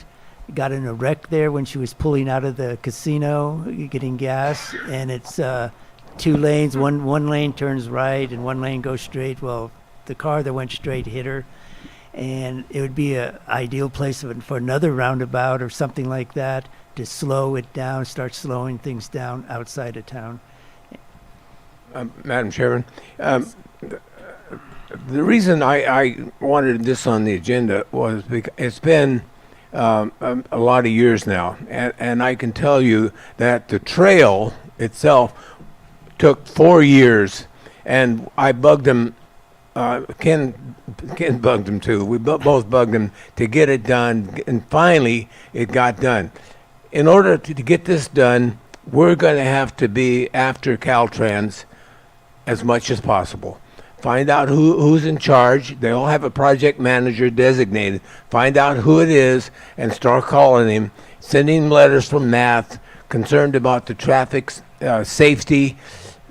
got in a wreck there when she was pulling out of the casino, getting gas, and it's 2 lanes. One lane turns right and 1 lane goes straight. Well, the car that went straight hit her, and it would be a ideal place for another roundabout or something like that to slow it down, start slowing things down outside of town. Madam Chairman, the reason I wanted this on the agenda was because it's been a lot of years now, and I can tell you that the trail itself took 4 years, and I bugged him. Ken bugged him too. We both bugged him to get it done, and finally it got done. In order to get this done, we're going to have to be after Caltrans as much as possible. Find out who's in charge. They all have a project manager designated. Find out who it is and start calling him, sending him letters from M.A.T.H, concerned about the traffic safety.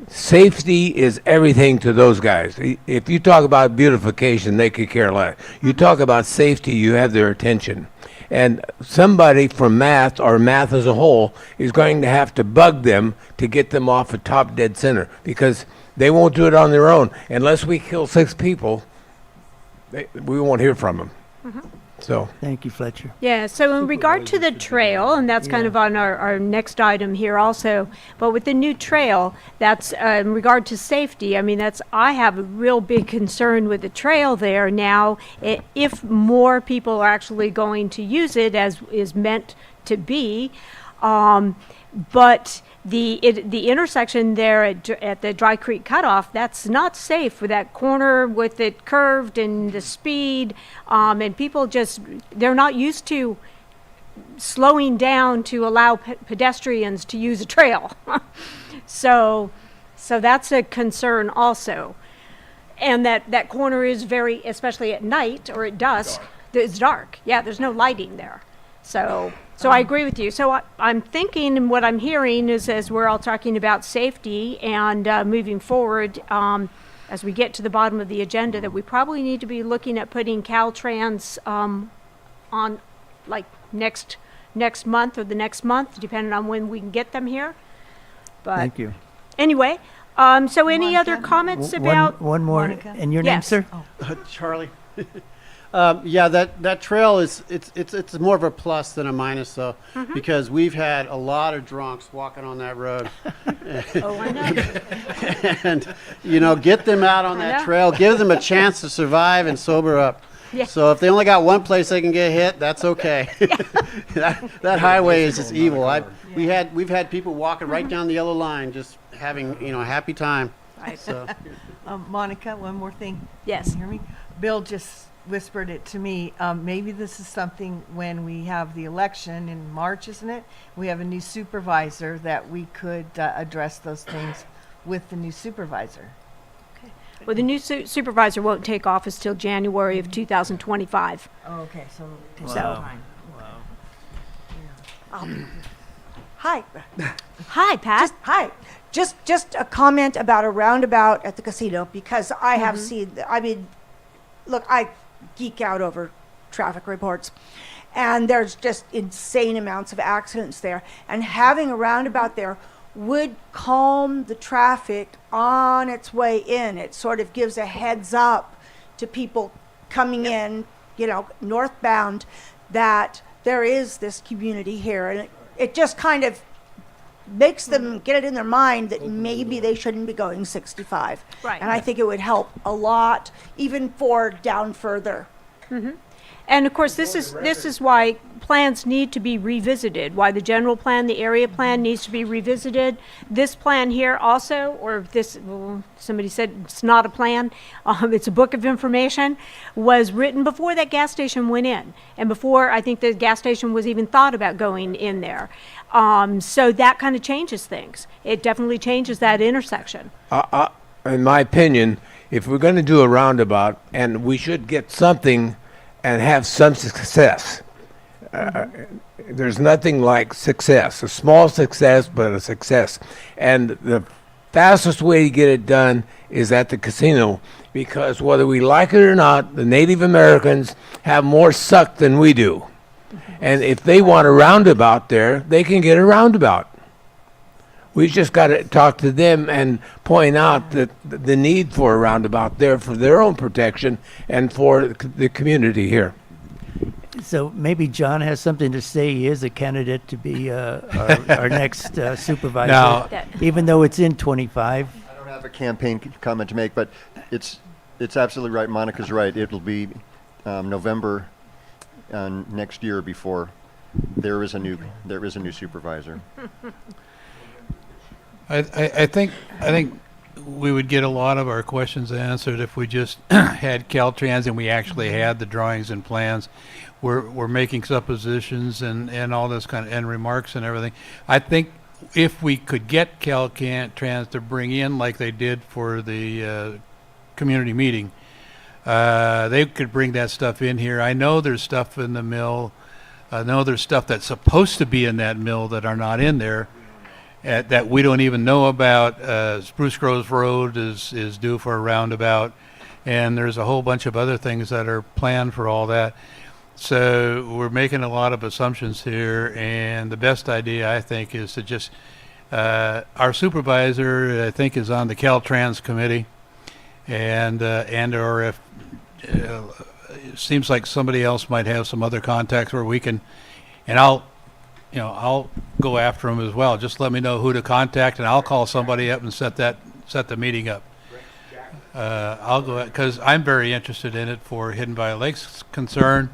Safety is everything to those guys. If you talk about beautification, they could care less. You talk about safety, you have their attention. And somebody from M.A.T.H or M.A.T.H as a whole is going to have to bug them to get them off of top dead center, because they won't do it on their own. Unless we kill 6 people, we won't hear from them. So. Thank you, Fletcher. Yeah, so in regard to the trail, and that's kind of on our next item here also, but with the new trail, that's in regard to safety, I mean, I have a real big concern with the trail there now. If more people are actually going to use it as is meant to be, but the intersection there at the Dry Creek Cutoff, that's not safe with that corner with it curved and the speed, and people they're not used to slowing down to allow pedestrians to use a trail. So that's a concern also. And that corner is very, especially at night or at dusk, it's dark. Yeah, there's no lighting there. So I agree with you. So I'm thinking, and what I'm hearing is, as we're all talking about safety and moving forward, as we get to the bottom of the agenda, that we probably need to be looking at putting Caltrans on like next month or the next month, depending on when we can get them here. But Thank you. anyway, so any other comments about? One more, Monica? and your name, Yes. sir? Charlie. Yeah, that trail it's more of a plus than a minus though, because we've had a lot of drunks walking on that road. Oh, I know. And get them out on I that know. trail, give them a chance to survive and sober up. Yeah. So if they only got one place they can get hit, that's okay. that highway is just evil. We've had people walking right down the yellow line, just having a happy time. Right. So Monica, one more thing. Yes. Can you hear me? Bill just whispered it to me. Maybe this is something when we have the election in March, isn't it? We have a new supervisor that we could address those things with the new supervisor. Well, the new supervisor won't take office till January of 2025. Oh, okay, so it takes So- some time. Hi. Hi, Pat. Hi. Just a comment about a roundabout at the casino, because I have seen, look, I geek out over traffic reports, and there's just insane amounts of accidents there. And having a roundabout there would calm the traffic on its way in. It sort of gives a heads up to people coming in, northbound, that there is this community here. And it just kind of makes them get it in their mind that maybe they shouldn't be going 65. Right. And I think it would help a lot, even for down further. And of course, this is why plans need to be revisited, why the general plan, the area plan needs to be revisited. This plan here also, or this, well, somebody said it's not a plan, it's a book of information, was written before that gas station went in, and before I think the gas station was even thought about going in there. So that kind of changes things. It definitely changes that intersection. In my opinion, if we're going to do a roundabout, and we should get something and have some success. There's nothing like success, a small success, but a success. And the fastest way to get it done is at the casino, because whether we like it or not, the Native Americans have more suck than we do. And if they want a roundabout there, they can get a roundabout. We just got to talk to them and point out that the need for a roundabout there for their own protection and for the community here. So maybe John has something to say. He is a candidate to be our next supervisor, Now- even though it's in 25. I don't have a campaign comment to make, but it's absolutely right. Monica's right. It'll be November next year before there is a new supervisor. I think we would get a lot of our questions answered if we just had Caltrans and we actually had the drawings and plans. We're making suppositions and all this kind of and remarks and everything. I think if we could get Caltrans to bring in like they did for the community meeting, they could bring that stuff in here. I know there's stuff in the mill. I know there's stuff that's supposed to be in that mill that are not in there. That we don't even know about. Spruce Grove Road is due for a roundabout, and there's a whole bunch of other things that are planned for all that. So we're making a lot of assumptions here, and the best idea, I think, is to just, our supervisor, I think, is on the Caltrans committee, and or if, it seems like somebody else might have some other contacts where we can, and I'll go after them as well. Just let me know who to contact, and I'll call somebody up and set the meeting up. I'll go, because I'm very interested in it for Hidden Valley Lake's concern,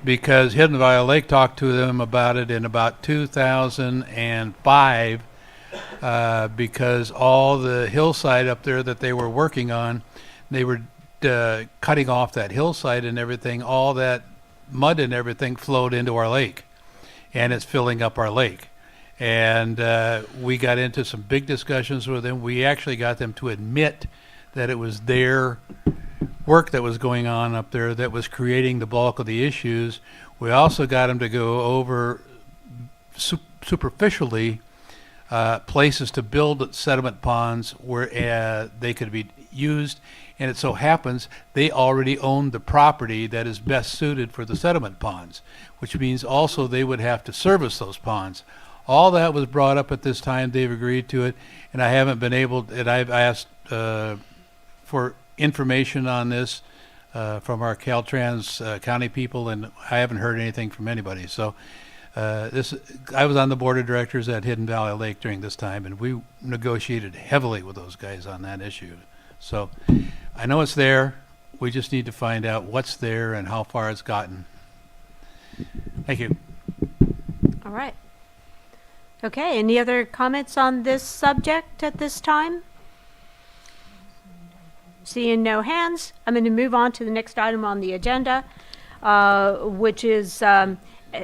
because Hidden Valley Lake talked to them about it in about 2005, because all the hillside up there that they were working on, they were cutting off that hillside and everything. All that mud and everything flowed into our lake, and it's filling up our lake. And we got into some big discussions with them. We actually got them to admit that it was their work that was going on up there that was creating the bulk of the issues. We also got them to go over superficially places to build sediment ponds where they could be used. And it so happens they already own the property that is best suited for the sediment ponds, which means also they would have to service those ponds. All that was brought up at this time. They've agreed to it, and I haven't been able, and I've asked for information on this from our Caltrans county people, and I haven't heard anything from anybody. So I was on the board of directors at Hidden Valley Lake during this time, and we negotiated heavily with those guys on that issue. So I know it's there. We just need to find out what's there and how far it's gotten. Thank you. All right. Okay, any other comments on this subject at this time? Seeing no hands, I'm going to move on to the next item on the agenda, which is, and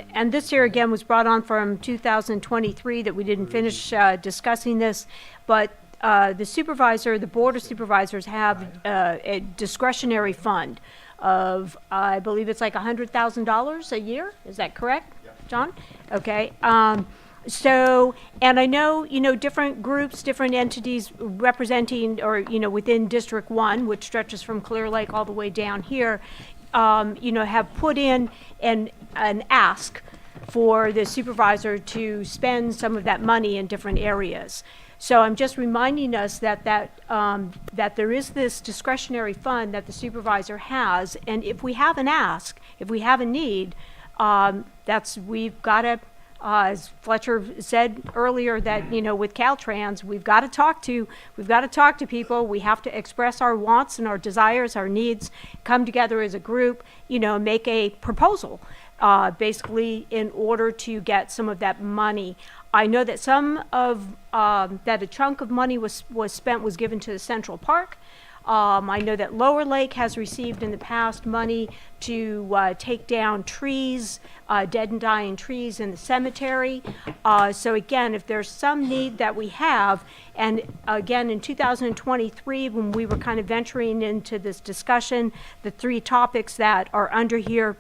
this here again was brought on from 2023 that we didn't finish discussing this, but the Board of Supervisors have a discretionary fund of, I believe it's like $100,000 a year. Is that correct, John? Okay. So, and I know, different groups, different entities representing or, within District 1, which stretches from Clear Lake all the way down here, have put in an ask for the supervisor to spend some of that money in different areas. So I'm just reminding us that there is this discretionary fund that the supervisor has, and if we have an ask, if we have a need, we've got to, as Fletcher said earlier, that with Caltrans, we've got to talk to people. We have to express our wants and our desires, our needs, come together as a group, make a proposal, basically in order to get some of that money. I know that that a chunk of money was given to the Central Park. I know that Lower Lake has received in the past money to take down trees, dead and dying trees in the cemetery. So again, if there's some need that we have, and again in 2023 when we were kind of venturing into this discussion, the 3 topics that are under here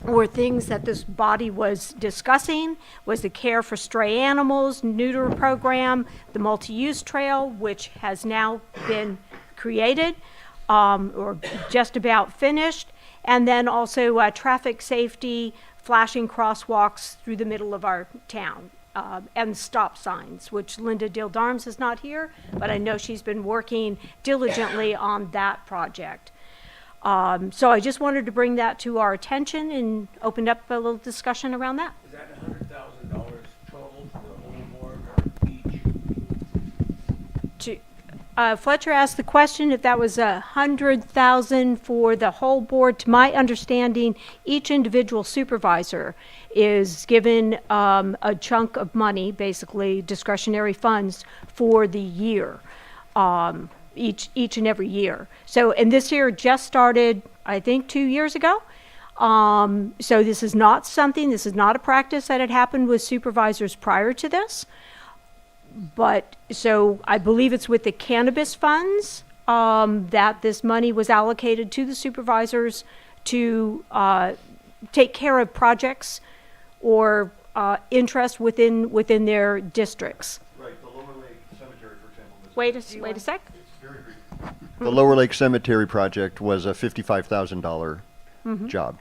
or things that this body was discussing was the care for stray animals, neuter program, the multi-use trail, which has now been created or just about finished, and then also traffic safety, flashing crosswalks through the middle of our town, and stop signs, which Linda Dildarms is not here, but I know she's been working diligently on that project. So I just wanted to bring that to our attention and open up a little discussion around that. Is that $100,000 total for the whole board or each? Fletcher asked the question if that was $100,000 for the whole board. To my understanding, each individual supervisor is given a chunk of money, basically discretionary funds, for the year. Each and every year. So, and this year just started, I think, 2 years ago. So this is not a practice that had happened with supervisors prior to this. But, so I believe it's with the cannabis funds that this money was allocated to the supervisors to take care of projects or interest within their districts. Right, the Lower Lake Cemetery, for example. Wait a sec. The Lower Lake Cemetery project was a $55,000 job.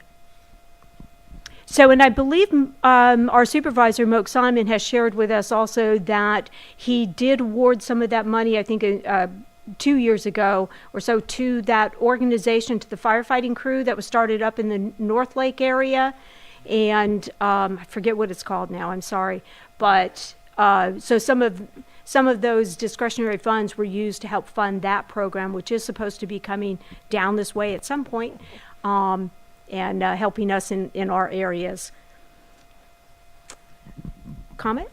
So, and I believe our supervisor, Moke Simon, has shared with us also that he did award some of that money, I think 2 years ago or so, to that organization, to the firefighting crew that was started up in the North Lake area. And I forget what it's called now, I'm sorry. But so some of those discretionary funds were used to help fund that program, which is supposed to be coming down this way at some point, and helping us in our areas. Comment?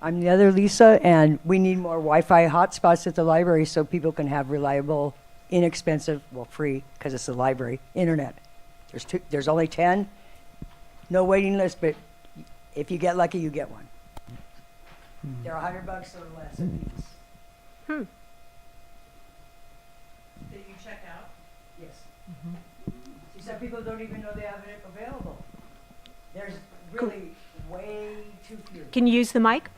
I'm the other Lisa, and we need more Wi-Fi hotspots at the library so people can have reliable, inexpensive, well, free, because it's the library, internet. There's only 10, no waiting list, but if you get lucky, you get one. They're $100 or less a piece. Hmm. That you check out? Yes. See, some people don't even know they have it available. There's really way too few. Can you use the mic?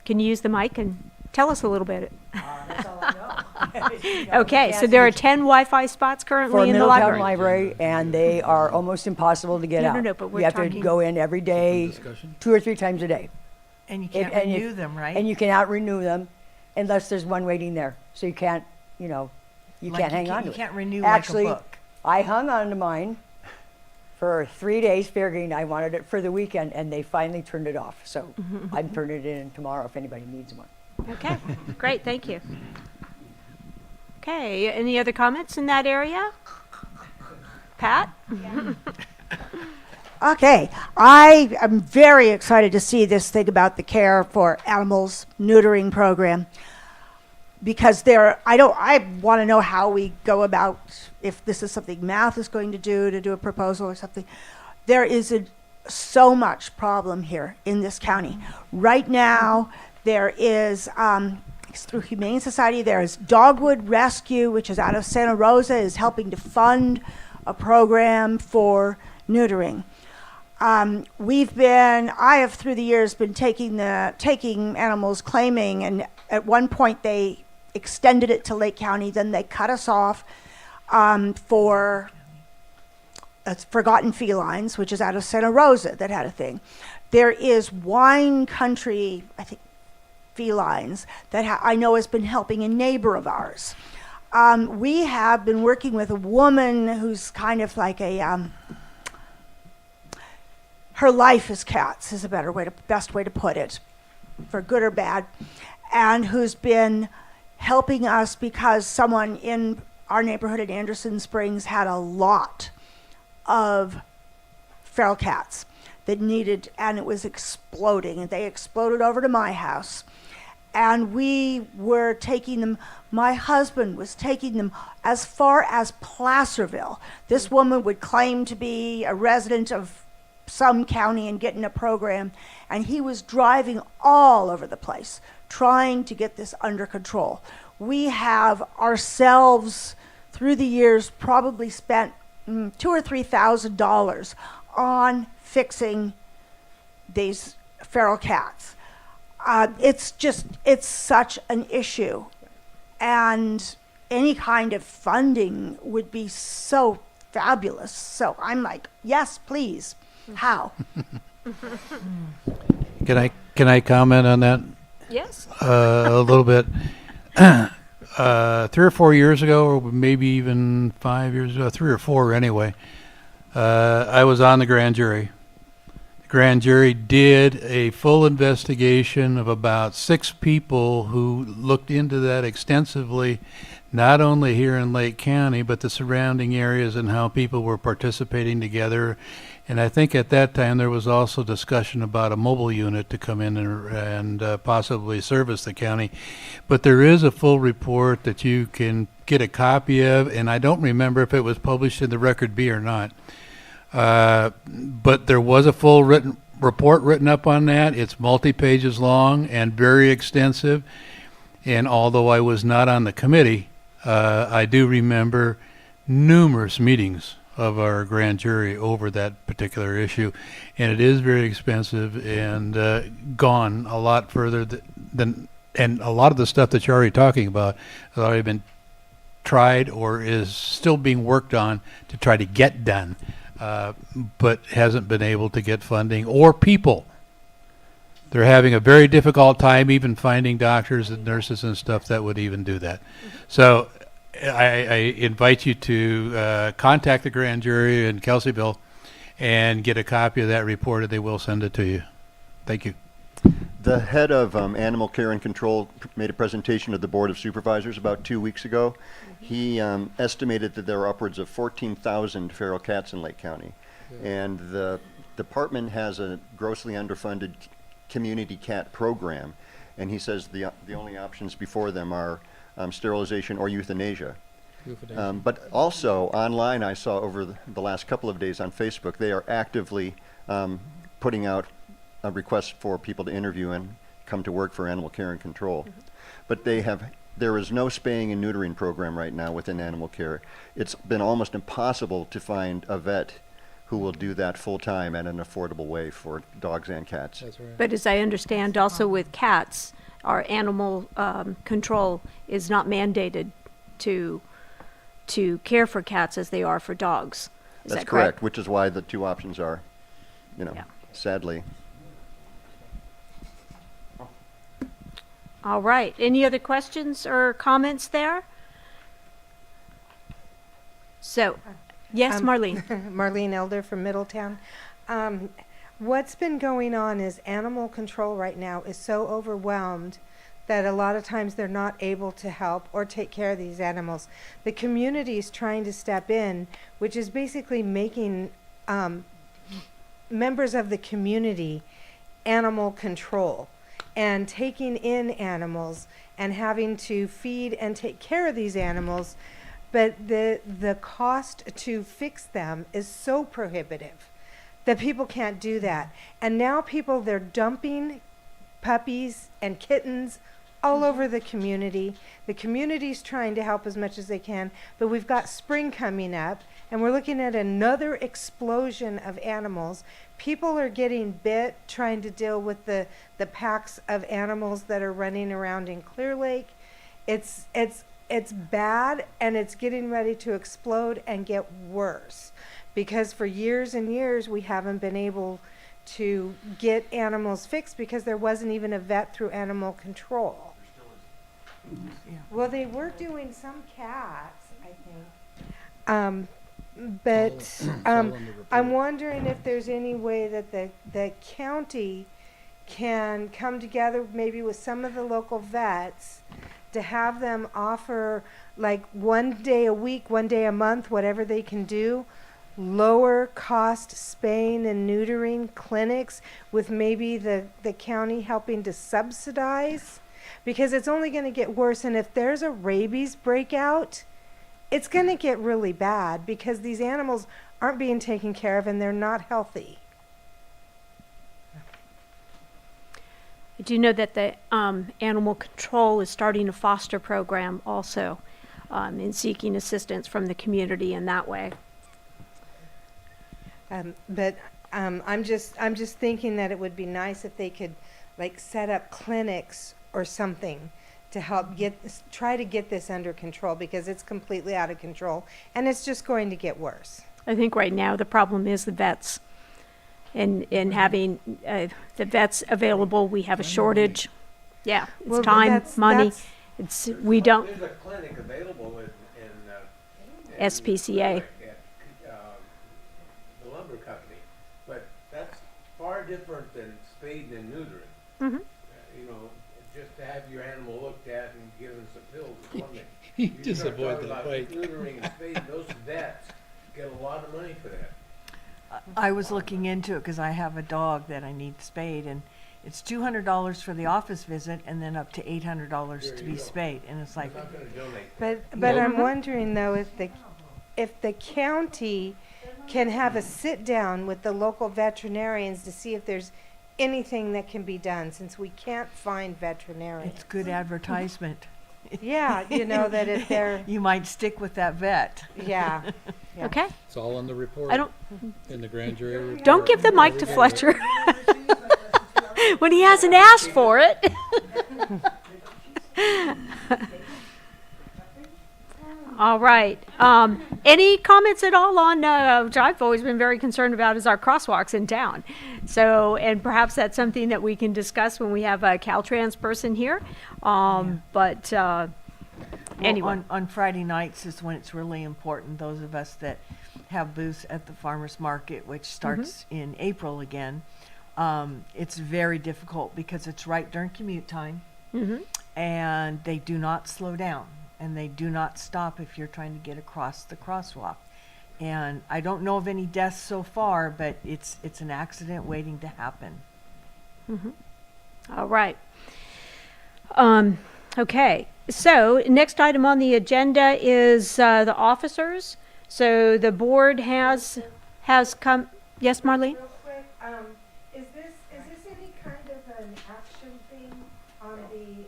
Can you use the mic and tell us a little bit? That's all I know. Okay, so there are 10 Wi-Fi spots currently in the Middletown library. Library, and they are almost impossible to get out. No, but we're you have to talking- go in every day, 2 or 3 times a day. And you can't renew them, right? And you cannot renew them unless there's one waiting there. So you can't, You Like can't hang on to You it. can't renew Actually, like a book. I hung on to mine for 3 days, figuring I wanted it for the weekend, and they finally turned it off. So I'm turning it in tomorrow if anybody needs one. Okay, great, thank you. Okay, any other comments in that area? Pat? Okay, I am very excited to see this thing about the care for animals neutering program, because I want to know how we go about, if this is something M.A.T.H is going to do a proposal or something. There is so much problem here in this county. Right now, there is, through Humane Society, there is Dogwood Rescue, which is out of Santa Rosa, is helping to fund a program for neutering. I have through the years been taking animals, claiming, and at one point they extended it to Lake County, then they cut us off for Forgotten Felines, which is out of Santa Rosa, that had a thing. There is Wine Country, I think, Felines, that I know has been helping a neighbor of ours. We have been working with a woman who's kind of like her life is cats, is a best way to put it, for good or bad, and who's been helping us because someone in our neighborhood in Anderson Springs had a lot of feral cats that needed, and it was exploding, and they exploded over to my house. And we were taking them, my husband was taking them as far as Placerville. This woman would claim to be a resident of some county and get in a program, and he was driving all over the place trying to get this under control. We have ourselves, through the years, probably spent $2,000 or $3,000 on fixing these feral cats. It's such an issue, and any kind of funding would be so fabulous. So I'm like, yes, please. How? Can I comment on that? Yes. A little bit. 3 or 4 years ago, or maybe even 5 years ago, 3 or 4 anyway, I was on the grand jury. The grand jury did a full investigation of about 6 people who looked into that extensively, not only here in Lake County, but the surrounding areas and how people were participating together. And I think at that time there was also discussion about a mobile unit to come in and possibly service the county. But there is a full report that you can get a copy of, and I don't remember if it was published in the Record B or not. But there was a full report written up on that. It's multi-pages long and very extensive. And although I was not on the committee, I do remember numerous meetings of our grand jury over that particular issue, and it is very expensive and gone a lot further than, and a lot of the stuff that you're already talking about has already been tried or is still being worked on to try to get done, but hasn't been able to get funding or people. They're having a very difficult time even finding doctors and nurses and stuff that would even do that. So I invite you to contact the grand jury in Kelseyville and get a copy of that report, and they will send it to you. Thank you. The head of Animal Care and Control made a presentation to the Board of Supervisors about 2 weeks ago. He estimated that there are upwards of 14,000 feral cats in Lake County. And the department has a grossly underfunded community cat program. And he says the only options before them are sterilization or euthanasia. But also online, I saw over the last couple of days on Facebook, they are actively putting out a request for people to interview and come to work for Animal Care and Control. But there is no spaying and neutering program right now within animal care. It's been almost impossible to find a vet who will do that full time at an affordable way for dogs and cats. That's right. But as I understand, also with cats, our animal control is not mandated to care for cats as they are for dogs. Is That's that correct, which is why the two options are, sadly. All right. Any other questions or comments there? So, yes, Marlene? Marlene Elder from Middletown. What's been going on is animal control right now is so overwhelmed that a lot of times they're not able to help or take care of these animals. The community is trying to step in, which is basically making members of the community animal control and taking in animals and having to feed and take care of these animals. But the cost to fix them is so prohibitive that people can't do that. And now they're dumping puppies and kittens all over the community. The community's trying to help as much as they can, but we've got spring coming up, and we're looking at another explosion of animals. People are getting bit trying to deal with the packs of animals that are running around in Clear Lake. It's bad, and it's getting ready to explode and get worse, because for years and years we haven't been able to get animals fixed because there wasn't even a vet through animal control. Well, they were doing some cats, I think. But I'm wondering if there's any way that the county can come together maybe with some of the local vets to have them offer like 1 day a week, 1 day a month, whatever they can do, lower cost spaying and neutering clinics with maybe the county helping to subsidize, because it's only going to get worse. And if there's a rabies breakout, it's going to get really bad because these animals aren't being taken care of and they're not healthy. I do know that the animal control is starting a foster program also in seeking assistance from the community in that way. But I'm just thinking that it would be nice if they could like set up clinics or something to help try to get this under control, because it's completely out of control and it's just going to get worse. I think right now the problem is the vets and having the vets available. We have a shortage. Yeah, it's Well, time, money. We don't. There's a clinic available in SPCA. At the lumber company, but that's far different than spaying and neutering. Mm-hmm. You know, just to have your animal looked at and given some pills is one thing. You You just start avoid talking that, about right? Neutering and spaying, those vets get a lot of money for that. I was looking into it because I have a dog that I need spayed, and it's $200 for the office visit and then up to $800 to be spayed. And it's like, I'm not gonna donate. But I'm wondering though if the county can have a sit down with the local veterinarians to see if there's anything that can be done, since we can't find veterinarians. it's good advertisement. Yeah, you know that if they're You might stick with that vet. yeah. Yeah. Okay. It's all in the report. I don't. In the grand jury report. Don't give the mic to Fletcher when he hasn't asked for it. All right. Any comments at all on, which I've always been very concerned about, is our crosswalks in town. So, and perhaps that's something that we can discuss when we have a Caltrans person here. But anyway. On Friday nights is when it's really important. Those of us that have booths at the farmers market, which starts in April again, it's very difficult because it's right during commute time, and they do not slow down and they do not stop if you're trying to get across the crosswalk. And I don't know of any deaths so far, but it's an accident waiting to happen. All right. Okay. So next item on the agenda is the officers. So the board has come. Yes, Marlene? Real quick, is this any kind of an action thing on the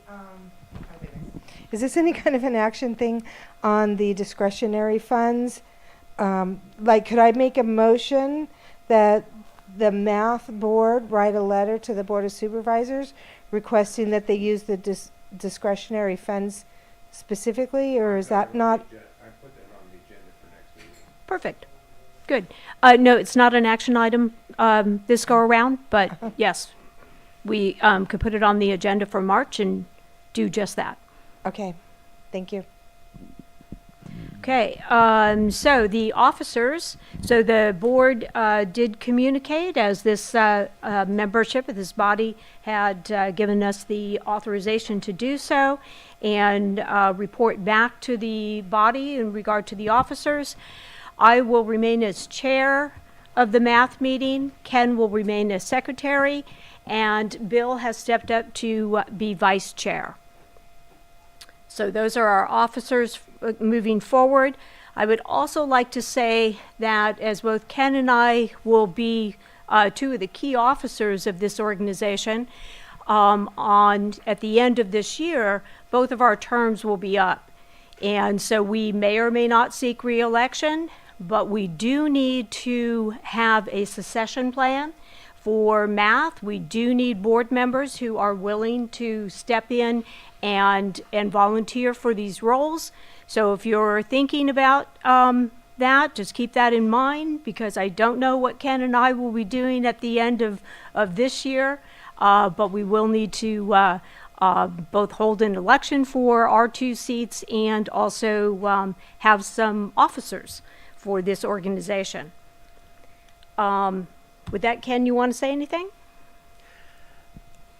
Is this any kind of an action thing on the discretionary funds? Like, could I make a motion that the math board write a letter to the Board of Supervisors requesting that they use the discretionary funds specifically, or is that not? I put that on the agenda for next meeting. Perfect. Good. No, it's not an action item this go around, but yes, we could put it on the agenda for March and do just that. Okay, thank you. Okay, so the officers, so the board did communicate as this membership of this body had given us the authorization to do so and report back to the body in regard to the officers. I will remain as chair of the math meeting. Ken will remain as secretary, and Bill has stepped up to be vice chair. So those are our officers moving forward. I would also like to say that as both Ken and I will be two of the key officers of this organization, at the end of this year, both of our terms will be up. And so we may or may not seek re-election, but we do need to have a succession plan for math. We do need board members who are willing to step in and volunteer for these roles. So if you're thinking about that, just keep that in mind, because I don't know what Ken and I will be doing at the end of this year, but we will need to both hold an election for our 2 seats and also have some officers for this organization. With that, Ken, you want to say anything?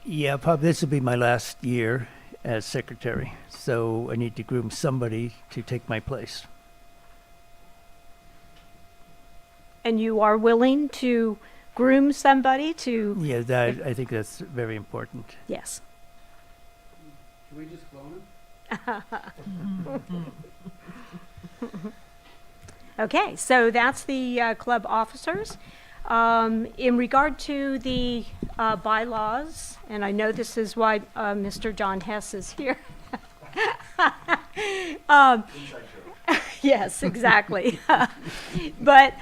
Yeah, probably this will be my last year as secretary, so I need to groom somebody to take my place. And you are willing to groom somebody to? Yeah, that, I think that's very important. Yes. Can we just clone him? Okay, so that's the club officers. In regard to the bylaws, and I know this is why Mr. John Hess is here. Yes, exactly. But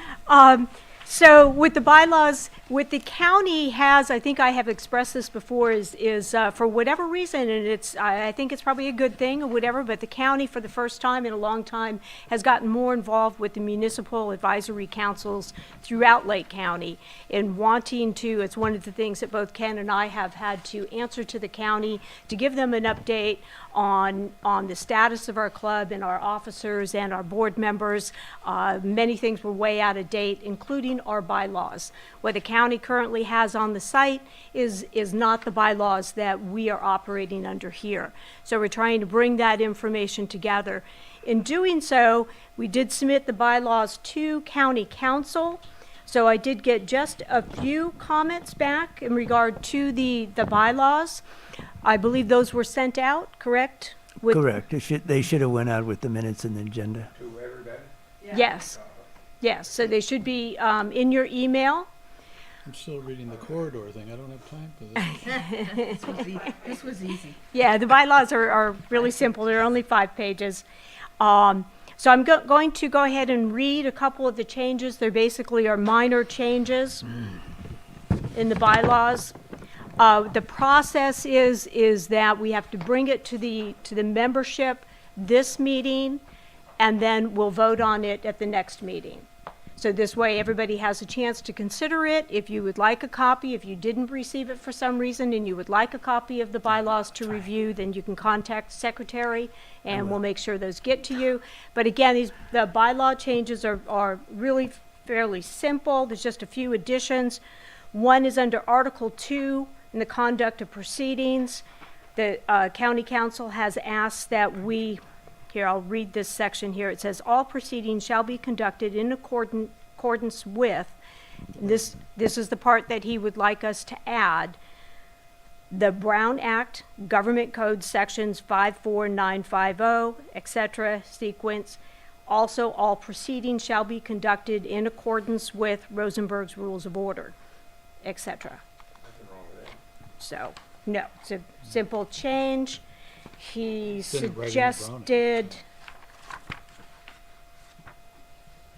so with the bylaws, what the county has, I think I have expressed this before, is for whatever reason, and I think it's probably a good thing or whatever, but the county for the first time in a long time has gotten more involved with the municipal advisory councils throughout Lake County in wanting to, it's one of the things that both Ken and I have had to answer to the county to give them an update on the status of our club and our officers and our board members. Many things were way out of date, including our bylaws. What the county currently has on the site is not the bylaws that we are operating under here. So we're trying to bring that information together. In doing so, we did submit the bylaws to county council. So I did get just a few comments back in regard to the bylaws. I believe those were sent out, correct? Correct. They should have went out with the minutes and the agenda. To everybody? Yes. Yes, so they should be in your email. I'm still reading the corridor thing. I don't have time for this. This was easy. Yeah, the bylaws are really simple. They're only 5 pages. So I'm going to go ahead and read a couple of the changes. There basically are minor changes in the bylaws. The process is that we have to bring it to the membership this meeting, and then we'll vote on it at the next meeting. So this way everybody has a chance to consider it. If you would like a copy, if you didn't receive it for some reason and you would like a copy of the bylaws to review, then you can contact the secretary and we'll make sure those get to you. But again, the bylaw changes are really fairly simple. There's just a few additions. One is under Article 2 in the conduct of proceedings. The county council has asked that here, I'll read this section here. It says, all proceedings shall be conducted in accordance with, this is the part that he would like us to add, the Brown Act, Government Code Sections 54950, etc., sequence. Also, all proceedings shall be conducted in accordance with Rosenberg's Rules of Order, etc. So, no, it's a simple change. He suggested,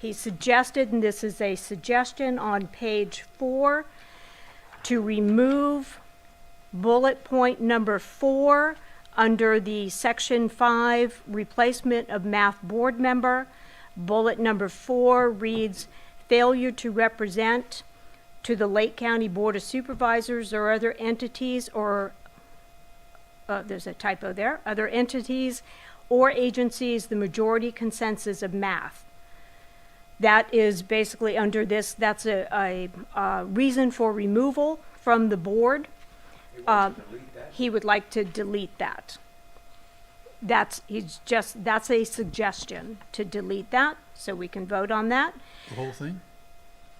and this is a suggestion on page 4, to remove bullet point number 4 under the section 5 replacement of math board member. Bullet number 4 reads, failure to represent to the Lake County Board of Supervisors or other entities or there's a typo there, other entities or agencies the majority consensus of math. That is basically under this, that's a reason for removal from the board. He would like to delete that. That's a suggestion to delete that, so we can vote on that. The whole thing?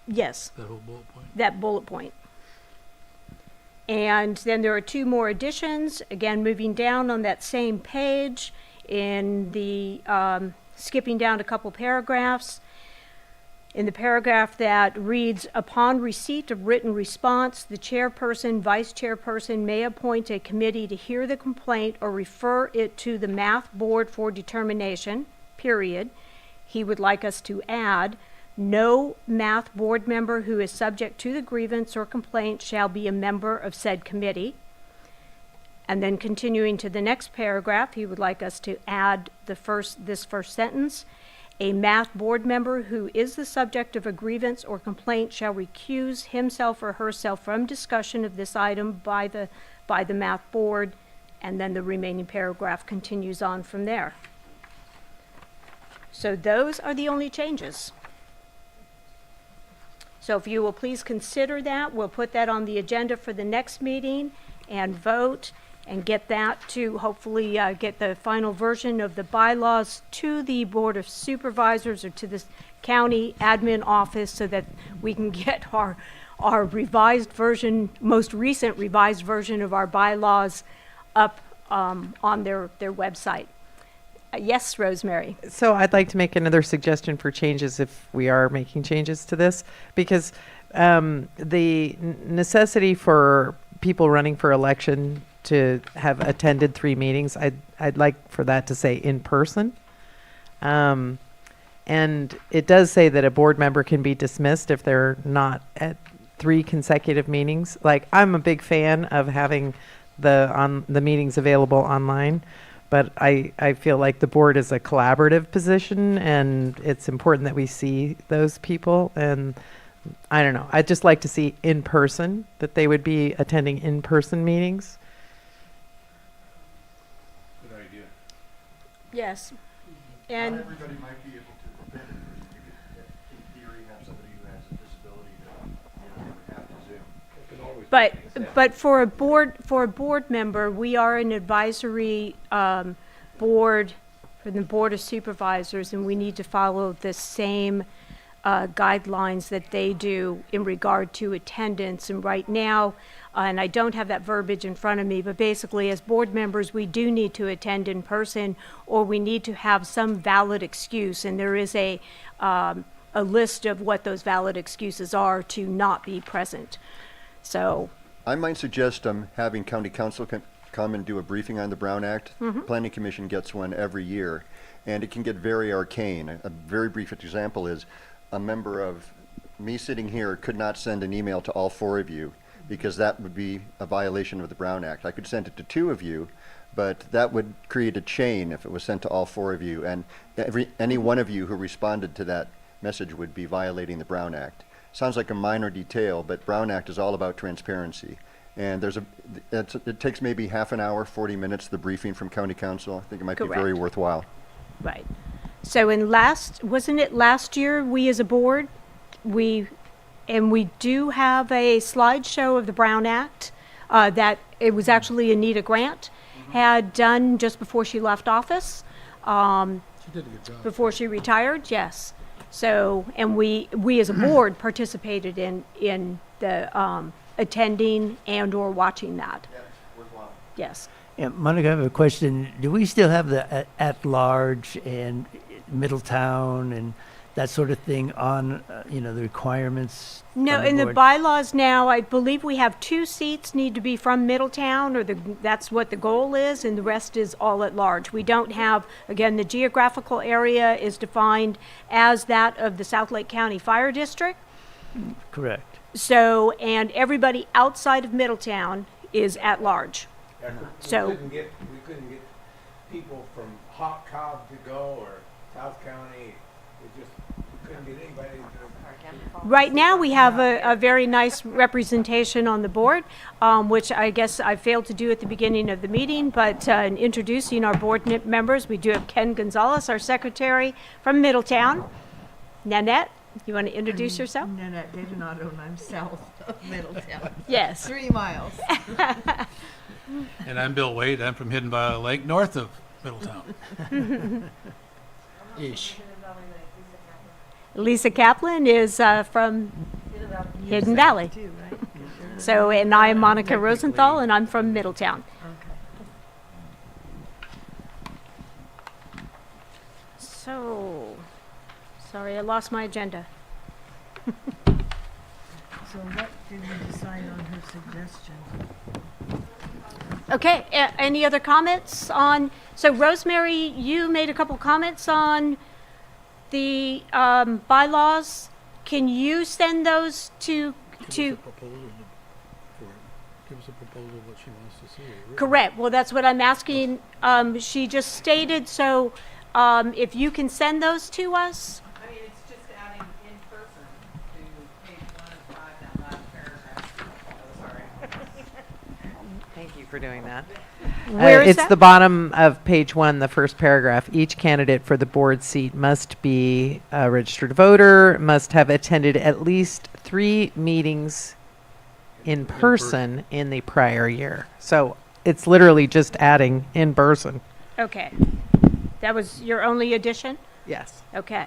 Yes. That whole bullet point? That bullet point. And then there are two more additions, again, moving down on that same page in the, skipping down a couple paragraphs. In the paragraph that reads, upon receipt of written response, the chairperson, vice chairperson may appoint a committee to hear the complaint or refer it to the math board for determination, period. He would like us to add, no math board member who is subject to the grievance or complaint shall be a member of said committee. And then continuing to the next paragraph, he would like us to add this first sentence. A math board member who is the subject of a grievance or complaint shall recuse himself or herself from discussion of this item by the math board, and then the remaining paragraph continues on from there. So those are the only changes. So if you will please consider that, we'll put that on the agenda for the next meeting and vote and get that to hopefully get the final version of the bylaws to the Board of Supervisors or to the county admin office so that we can get our revised version, most recent revised version of our bylaws up on their website. Yes, Rosemary. So I'd like to make another suggestion for changes if we are making changes to this, because the necessity for people running for election to have attended 3 meetings, I'd like for that to say in person. And it does say that a board member can be dismissed if they're not at 3 consecutive meetings. Like, I'm a big fan of having the meetings available online, but I feel like the board is a collaborative position and it's important that we see those people. And I don't know, I'd just like to see in person, that they would be attending in-person meetings. Good idea. Yes. And not everybody might be able to attend in person. You could, in theory, have somebody who has a disability that they would have to Zoom. but for a board member, we are an advisory board for the Board of Supervisors, and we need to follow the same guidelines that they do in regard to attendance. And right now, and I don't have that verbiage in front of me, but basically as board members, we do need to attend in person, or we need to have some valid excuse. And there is a list of what those valid excuses are to not be present. So I might suggest having county council come and do a briefing on the Brown Act. Planning Commission gets one every year, and it can get very arcane. A very brief example is a member of me sitting here could not send an email to all 4 of you because that would be a violation of the Brown Act. I could send it to 2 of you, but that would create a chain if it was sent to all 4 of you, and any one of you who responded to that message would be violating the Brown Act. Sounds like a minor detail, but Brown Act is all about transparency. And it takes maybe half an hour, 40 minutes, the briefing from county council. I think it might be very worthwhile. Right. So wasn't it last year, we as a board, we do have a slideshow of the Brown Act that it was actually Anita Grant had done just before she left office. She did a good job. Before she retired, yes. So, and we as a board participated in the attending and or watching that. Yes, worthwhile. Yes. Yeah, Monica, I have a question. Do we still have the at-large and Middletown and that sort of thing on, the requirements? No, on the in the board? bylaws now, I believe we have 2 seats need to be from Middletown, or that's what the goal is, and the rest is all at large. We don't have, again, the geographical area is defined as that of the South Lake County Fire District. Correct. So, and everybody outside of Middletown is at large. So- we couldn't get people from Hot Cobb to go or South County. We couldn't get anybody to Right now, we have a very nice representation on the board, which I guess I failed to do at the beginning of the meeting, but in introducing our board members, we do have Ken Gonzalez, our secretary from Middletown. Nanette, you want to introduce yourself? Nanette Dadonato, and I'm south of Middletown. Yes. 3 miles. And I'm Bill Wade. I'm from Hidden Valley Lake, north of Middletown. Ish. Lisa Kaplan is from Hidden Valley. So, and I'm Monica Rosenthal, and I'm from Middletown. So, sorry, I lost my agenda. So what did we decide on her suggestion? Okay, any other comments on, so Rosemary, you made a couple comments on the bylaws. Can you send those to, Give us a proposal of what she wants to see. correct, well, that's what I'm asking. She just stated, so if you can send those to us? I mean, it's just adding in person to page 1 of 5, that last paragraph. Oh, sorry. Thank you for doing that. Where is it's that? the bottom of page 1, the first paragraph. Each candidate for the board seat must be a registered voter, must have attended at least 3 meetings in person in the prior year. So it's literally just adding in person. Okay. That was your only addition? Yes. Okay.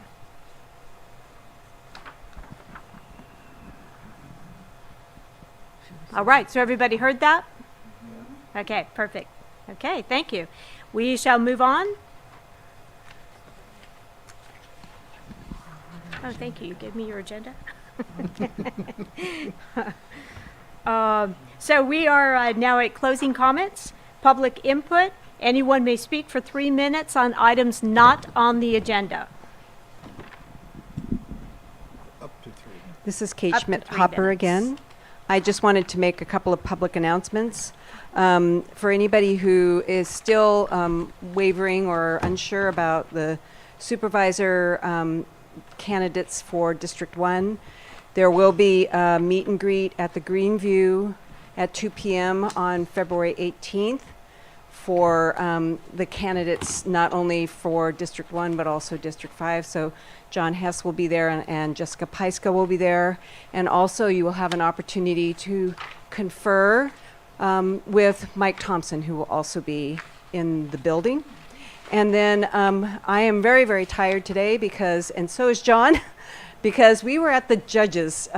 All right, so everybody heard that? Okay, perfect. Okay, thank you. We shall move on. Oh, thank you. You gave me your agenda. So we are now at closing comments, public input. Anyone may speak for 3 minutes on items not on the agenda. This is Kate Up to Schmidt 3 Hopper minutes. again. I just wanted to make a couple of public announcements. For anybody who is still wavering or unsure about the supervisor candidates for District 1, there will be a meet and greet at the Greenview at 2 p.m. on February 18th for the candidates, not only for District 1, but also District 5. So John Hess will be there, and Jessica Peiska will be there. And also you will have an opportunity to confer with Mike Thompson, who will also be in the building. And then I am very, very tired today because, and so is John, because we were at the judges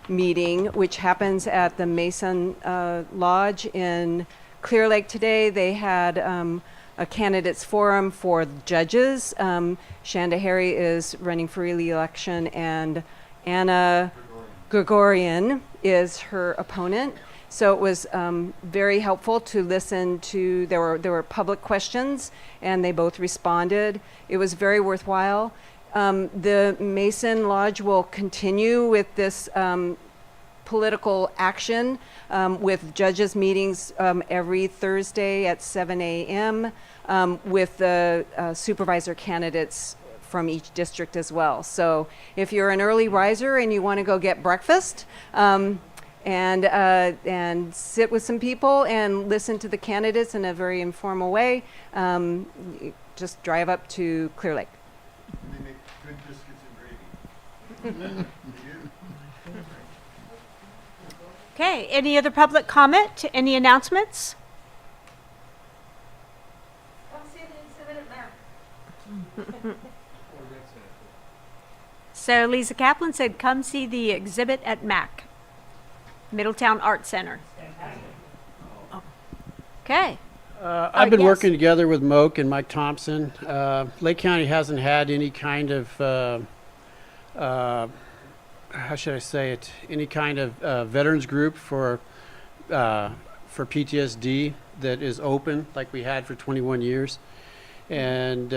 meeting, which happens at the Mason Lodge in Clear Lake today. They had a candidates forum for judges. Shanda Harry is running for re-election, and Anna Gregorian is her opponent. So it was very helpful to listen to, there were public questions, and they both responded. It was very worthwhile. The Mason Lodge will continue with this political action with judges meetings every Thursday at 7 a.m. With the supervisor candidates from each district as well. So if you're an early riser and you want to go get breakfast and sit with some people and listen to the candidates in a very informal way, just drive up to Clear Lake. They make good biscuits and gravy. Okay, any other public comment? Any announcements? So Lisa Kaplan said, come see the exhibit at M.A.T.H, Middletown Art Center. Okay. I've been yes. working together with Moak and Mike Thompson. Lake County hasn't had any kind of, how should I say it, any kind of veterans group for PTSD that is open like we had for 21 years. And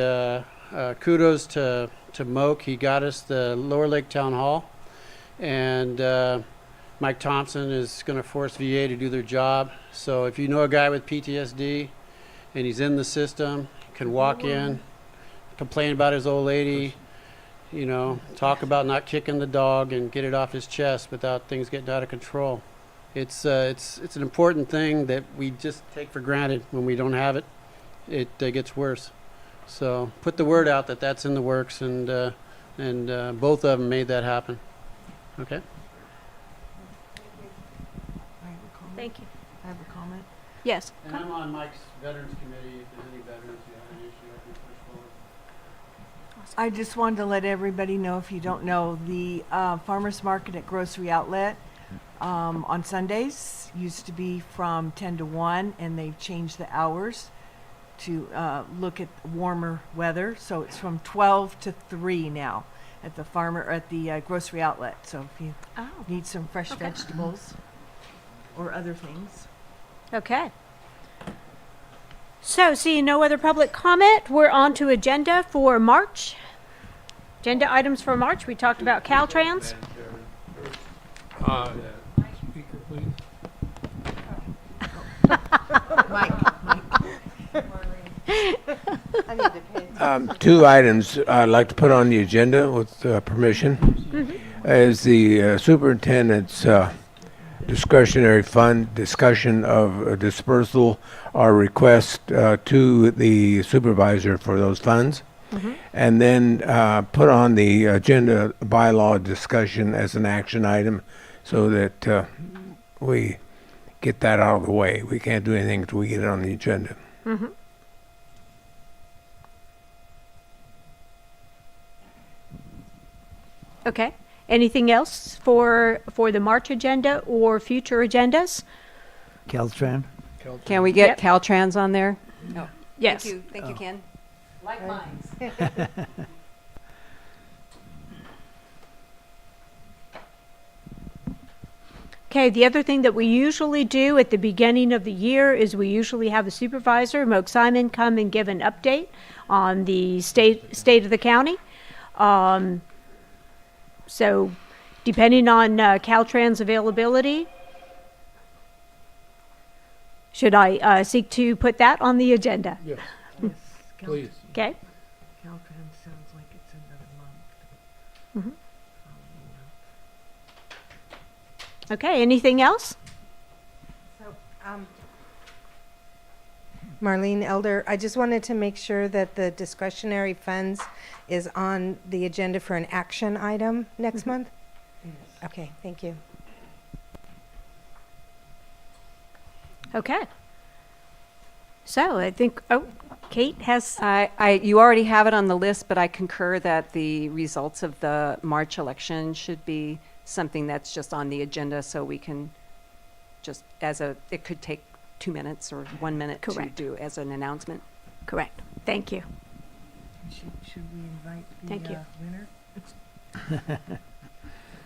kudos to Moak. He got us the Lower Lake Town Hall. And Mike Thompson is going to force VA to do their job. So if you know a guy with PTSD and he's in the system, can walk in, complain about his old lady, You know, talk about not kicking the dog and get it off his chest without things getting out of control. It's an important thing that we just take for granted. When we don't have it, it gets worse. So put the word out that that's in the works, and both of them made that happen. Okay. Thank you. I have a comment. Yes. And I'm on Mike's Veterans Committee. If there's any veterans who have an issue, I can push forward. I just wanted to let everybody know, if you don't know, the farmers market at Grocery Outlet on Sundays used to be from 10 to 1, and they've changed the hours to look at warmer weather. So it's from 12 to 3 now at the Grocery Outlet. So if you need some fresh vegetables or other things. Okay. So, seeing no other public comment, we're on to agenda for March. Agenda items for March. We talked about Caltrans. Speaker, please. Two items I'd like to put on the agenda with permission. Is the superintendent's discretionary fund discussion of dispersal or request to the supervisor for those funds. And then put on the agenda bylaw discussion as an action item so that we get that out of the way. We can't do anything until we get it on the agenda. Okay. Anything else for the March agenda or future agendas? Caltran? Can we get Yep. Caltrans on there? No. Yes. Thank you, Ken. Like mines. Okay, the other thing that we usually do at the beginning of the year is we usually have the supervisor, Moke Simon, come and give an update on the state of the county. So depending on Caltrans availability, should I seek to put that on the agenda? Yes, Yes. please. Okay. Caltrans sounds like it's another month. Okay, anything else? So, Marlene Elder, I just wanted to make sure that the discretionary funds is on the agenda for an action item next month? Okay, thank you. Okay. So I think, Kate has, You already have it on the list, but I concur that the results of the March election should be something that's just on the agenda, so we can just it could take 2 minutes or 1 minute Correct. to do as an announcement. correct. Thank you. Should we invite the Thank you. winner?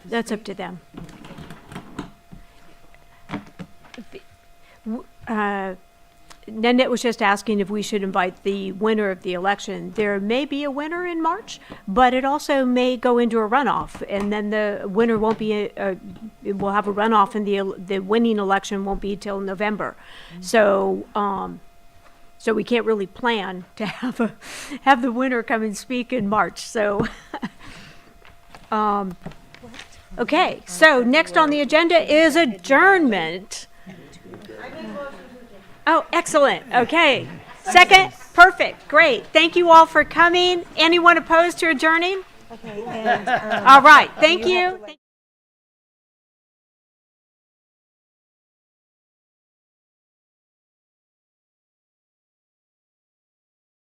That's up to them. Nanette was just asking if we should invite the winner of the election. There may be a winner in March, but it also may go into a runoff, and then the winner won't be, we'll have a runoff, and the winning election won't be till November. So, so we can't really plan to have the winner come and speak in March. So, okay. So next on the agenda is adjournment. Oh, excellent. Okay. Second? Perfect. Great. Thank you all for coming. Anyone opposed to adjourning? Okay, and, All right. Thank you.